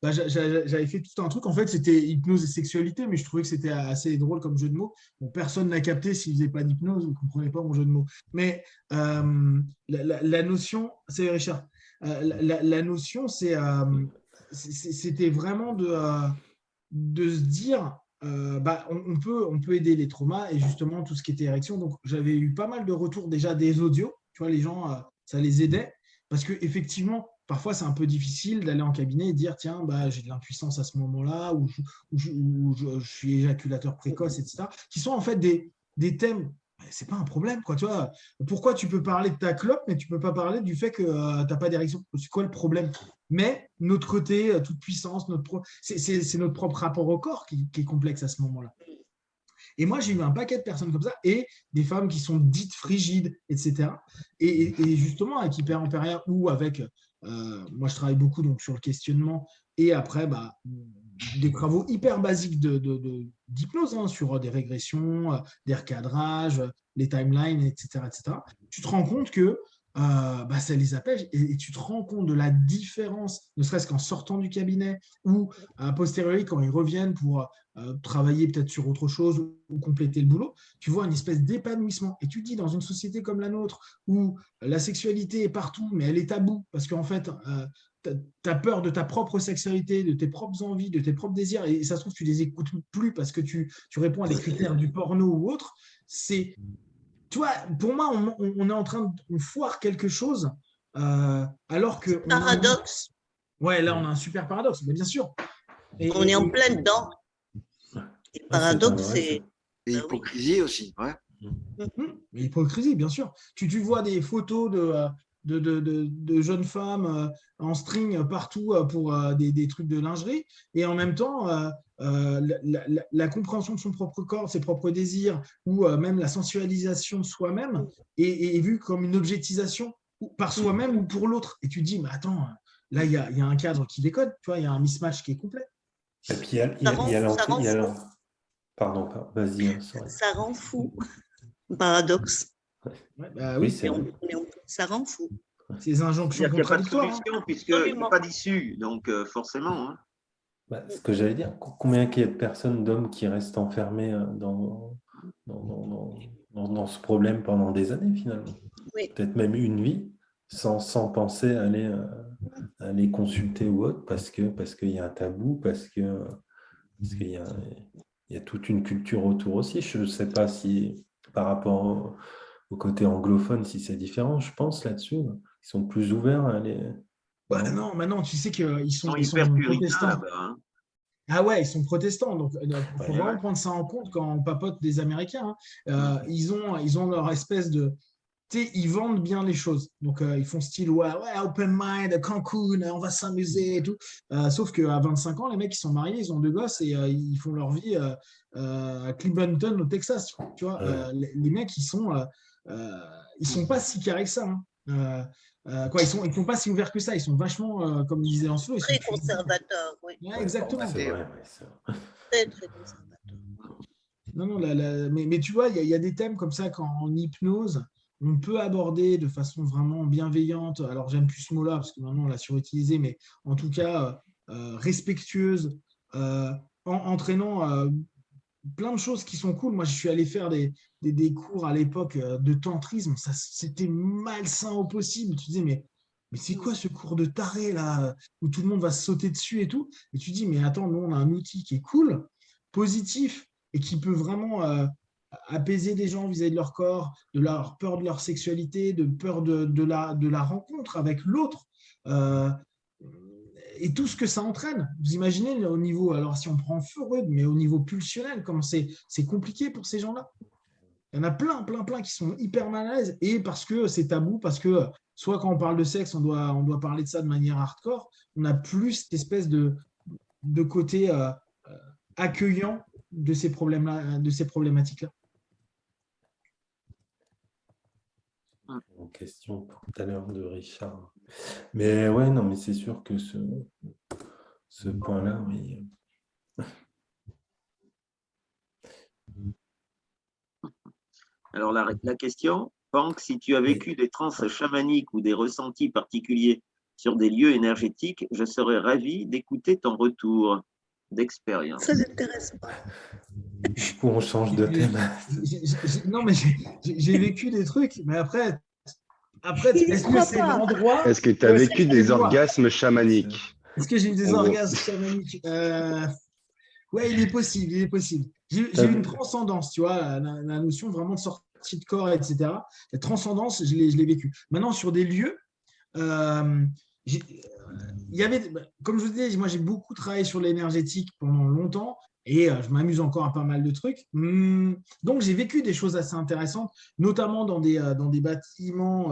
[SPEAKER 1] j'avais fait tout un truc. En fait, c'était hypnose et sexualité, mais je trouvais que c'était assez drôle comme jeu de mots. Bon, personne n'a capté s'il ne faisait pas d'hypnose, vous ne comprenez pas mon jeu de mots. Mais la notion, c'est Richard, la notion, c'était vraiment de se dire, on peut aider les traumas et justement tout ce qui était érection. Donc, j'avais eu pas mal de retours déjà des audios. Tu vois, les gens, ça les aidait parce qu'effectivement, parfois, c'est un peu difficile d'aller en cabinet et dire tiens, j'ai de l'impuissance à ce moment-là, ou je suis éjaculateur précoce, etc. Qui sont en fait des thèmes. C'est pas un problème, quoi. Tu vois, pourquoi tu peux parler de ta clope, mais tu peux pas parler du fait que tu n'as pas d'érection? C'est quoi le problème? Mais notre côté, toute puissance, c'est notre propre rapport au corps qui est complexe à ce moment-là. Et moi, j'ai eu un paquet de personnes comme ça et des femmes qui sont dites frigides, etc. Et justement, avec hyperampéria ou avec… moi, je travaille beaucoup donc, sur le questionnement et après, des travaux hyper basiques d'hypnose sur des régressions, des recadrages, les timelines, etc., etc. Tu te rends compte que ça les apaise et tu te rends compte de la différence, ne serait-ce qu'en sortant du cabinet ou a posteriori quand ils reviennent pour travailler peut-être sur autre chose ou compléter le boulot, tu vois une espèce d'épanouissement. Et tu te dis, dans une société comme la nôtre où la sexualité est partout, mais elle est taboue parce qu'en fait, tu as peur de ta propre sexualité, de tes propres envies, de tes propres désirs, et ça se trouve, tu les écoutes plus parce que tu réponds à des critères du porno ou autre. C'est Tu vois, pour moi, on est en train on foire quelque chose alors que.
[SPEAKER 3] Paradoxe.
[SPEAKER 1] Ouais, là, on a un super paradoxe, mais bien sûr.
[SPEAKER 3] On est en plein dedans. Et paradoxe, c'est.
[SPEAKER 6] Et hypocrisie aussi, ouais.
[SPEAKER 1] Mais hypocrisie, bien sûr. Tu vois des photos de jeunes femmes en string partout pour des trucs de lingerie, et en même temps, la compréhension de son propre corps, ses propres désirs, ou même la sensualisation de soi-même est vue comme une objectisation par soi-même ou pour l'autre. Et tu te dis, mais attends, là, il y a un cadre qui décode, tu vois, il y a un mismatch qui est complet.
[SPEAKER 5] Et puis, il y a Pardon, vas-y.
[SPEAKER 3] Ça rend fou. Paradoxe.
[SPEAKER 1] Ouais, oui,
[SPEAKER 5] c'est vrai.
[SPEAKER 3] Ça rend fou.
[SPEAKER 1] Ces injonctions
[SPEAKER 4] Il n'y a pas de
[SPEAKER 1] contradictoires.
[SPEAKER 4] solution puisqu'il n'y a pas d'issue, donc forcément. Hein.
[SPEAKER 5] Ce que j'allais dire, combien il y a de personnes, d'hommes qui restent enfermés dans ce problème pendant des années finalement,
[SPEAKER 3] oui.
[SPEAKER 5] Peut-être même une vie, sans penser à aller consulter ou autre, parce qu'il y a un tabou, parce qu'il y a toute une culture autour aussi. Je ne sais pas si par rapport au côté anglophone, si c'est différent, je pense là-dessus. Ils sont plus ouverts à aller.
[SPEAKER 1] Non, maintenant, tu sais qu'ils sont
[SPEAKER 4] hyper puritains
[SPEAKER 1] protestants.
[SPEAKER 4] là-bas. Hein.
[SPEAKER 1] Ah ouais, ils sont protestants. Donc, il faut vraiment prendre ça en compte quand on papote des Américains. Hein. Ils ont leur espèce de. Tu sais, ils vendent bien les choses. Donc, ils font style, ouais, open mind, Cancun, on va s'amuser et tout. Sauf qu'à 25 ans, les mecs, ils sont mariés, ils ont 2 gosses et ils font leur vie à Cleveland, au Texas. Tu vois, les mecs, ils sont pas si carrés que ça. Hein. Ils sont pas si ouverts que ça. Ils sont vachement, comme disait Lancelot, ils
[SPEAKER 3] très
[SPEAKER 1] sont
[SPEAKER 3] conservateurs. Oui.
[SPEAKER 1] Ouais, exactement.
[SPEAKER 5] C'est vrai.
[SPEAKER 3] Très, très conservateurs.
[SPEAKER 1] Non, mais tu vois, il y a des thèmes comme ça qu'en hypnose, on peut aborder de façon vraiment bienveillante. Alors, j'aime plus ce mot-là parce que maintenant on l'a surutilisé, mais en tout cas respectueuse, entraînant plein de choses qui sont cool. Moi, je suis allé faire des cours à l'époque de tantrisme. Ça, c'était malsain au possible. Tu disais, mais c'est quoi ce cours de taré là où tout le monde va se sauter dessus et tout? Et tu dis, mais attends, nous, on a un outil qui est cool, positif et qui peut vraiment apaiser des gens vis-à-vis de leur corps, de leur peur de leur sexualité, de peur de la rencontre avec l'autre. Et tout ce que ça entraîne. Vous imaginez au niveau, alors si on prend Freud, mais au niveau pulsionnel, comment c'est compliqué pour ces gens-là. Il y en a plein qui sont hyper mal à l'aise, et parce que c'est tabou, parce que soit quand on parle de sexe, on doit parler de ça de manière hardcore, on a plus cette espèce de côté accueillant de ces problèmes-là, de ces problématiques-là.
[SPEAKER 5] Une question pour tout à l'heure de Richard. Mais ouais, non, mais c'est sûr que ce point-là, oui.
[SPEAKER 4] Alors la question, Pank, si tu as vécu des transes chamaniques ou des ressentis particuliers sur des lieux énergétiques, je serais ravi d'écouter ton retour d'expérience.
[SPEAKER 3] Ça ne t'intéresse pas.
[SPEAKER 5] Du coup, on change de thème.
[SPEAKER 1] Non, mais j'ai vécu des trucs, mais après est-ce que c'est l'endroit?
[SPEAKER 7] Est-ce que tu as vécu des orgasmes chamaniques?
[SPEAKER 1] Est-ce que j'ai eu des orgasmes chamaniques? Ouais, il est possible. J'ai eu une transcendance, tu vois, la notion vraiment de sortie de corps, etc. La transcendance, je l'ai vécu. Maintenant, sur des lieux, il y avait, comme je vous disais, moi j'ai beaucoup travaillé sur l'énergétique pendant longtemps et je m'amuse encore à pas mal de trucs. Donc j'ai vécu des choses assez intéressantes, notamment dans des bâtiments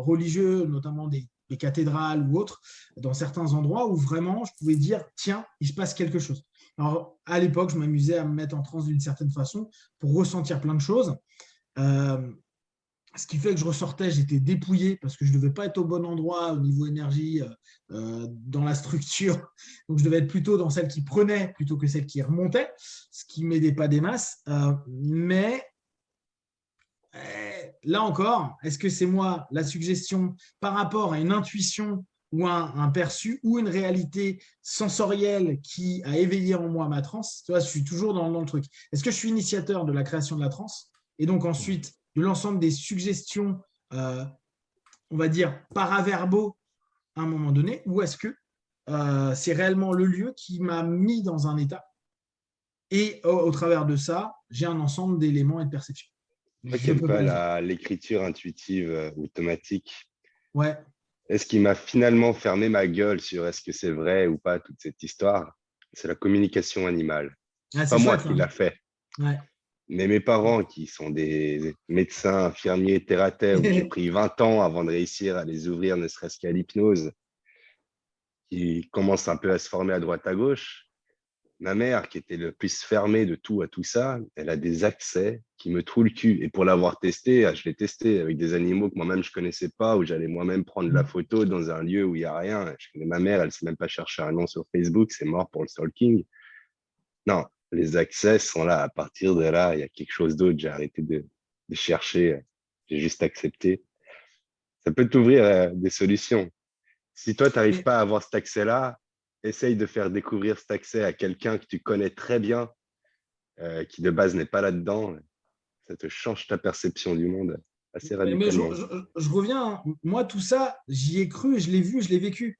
[SPEAKER 1] religieux, notamment des cathédrales ou autres, dans certains endroits où vraiment je pouvais dire tiens, il se passe quelque chose. Alors à l'époque, je m'amusais à me mettre en transe d'une certaine façon pour ressentir plein de choses. Ce qui fait que je ressortais, j'étais dépouillé parce que je ne devais pas être au bon endroit au niveau énergie dans la structure. Donc, je devais être plutôt dans celle qui prenait plutôt que celle qui remontait, ce qui ne m'aidait pas des masses. Mais Là encore, est-ce que c'est moi la suggestion par rapport à une intuition ou un perçu ou une réalité sensorielle qui a éveillé en moi ma transe? Tu vois, je suis toujours dans le truc. Est-ce que je suis initiateur de la création de la transe et donc ensuite de l'ensemble des suggestions, on va dire, paraverbaux à un moment donné, ou est-ce que c'est réellement le lieu qui m'a mis dans un état et au travers de ça, j'ai un ensemble d'éléments et de perceptions.
[SPEAKER 7] Moi qui
[SPEAKER 1] Je
[SPEAKER 7] n'aime
[SPEAKER 1] peux pas dire.
[SPEAKER 7] pas l'écriture intuitive automatique,
[SPEAKER 1] Ouais.
[SPEAKER 7] est-ce qui m'a finalement fermé ma gueule sur est-ce que c'est vrai ou pas toute cette histoire? C'est la communication animale.
[SPEAKER 1] Ah,
[SPEAKER 7] Pas
[SPEAKER 1] c'est
[SPEAKER 7] moi
[SPEAKER 1] chouette.
[SPEAKER 7] qui l'a fait,
[SPEAKER 1] Ouais.
[SPEAKER 7] mais mes parents qui sont des médecins, infirmiers, terre à terre, où j'ai pris 20 ans avant de réussir à les ouvrir, ne serait-ce qu'à l'hypnose, qui commencent un peu à se former à droite à gauche. Ma mère, qui était le plus fermée de tout à tout ça, elle a des accès qui me trouent le cul. Et pour l'avoir testé, je l'ai testé avec des animaux que moi-même je ne connaissais pas, où j'allais moi-même prendre la photo dans un lieu où il n'y a rien. Je connais ma mère, elle ne sait même pas chercher un nom sur Facebook, c'est mort pour le stalking. Non, les accès sont là. À partir de là, il y a quelque chose d'autre. J'ai arrêté de chercher, j'ai juste accepté. Ça peut t'ouvrir des solutions. Si toi, tu n'arrives pas à avoir cet accès-là, essaye de faire découvrir cet accès à quelqu'un que tu connais très bien, qui de base n'est pas là-dedans. Ça te change ta perception du monde assez
[SPEAKER 1] Mais
[SPEAKER 7] radicalement.
[SPEAKER 1] je reviens, moi, tout ça, j'y ai cru, je l'ai vu, je l'ai vécu.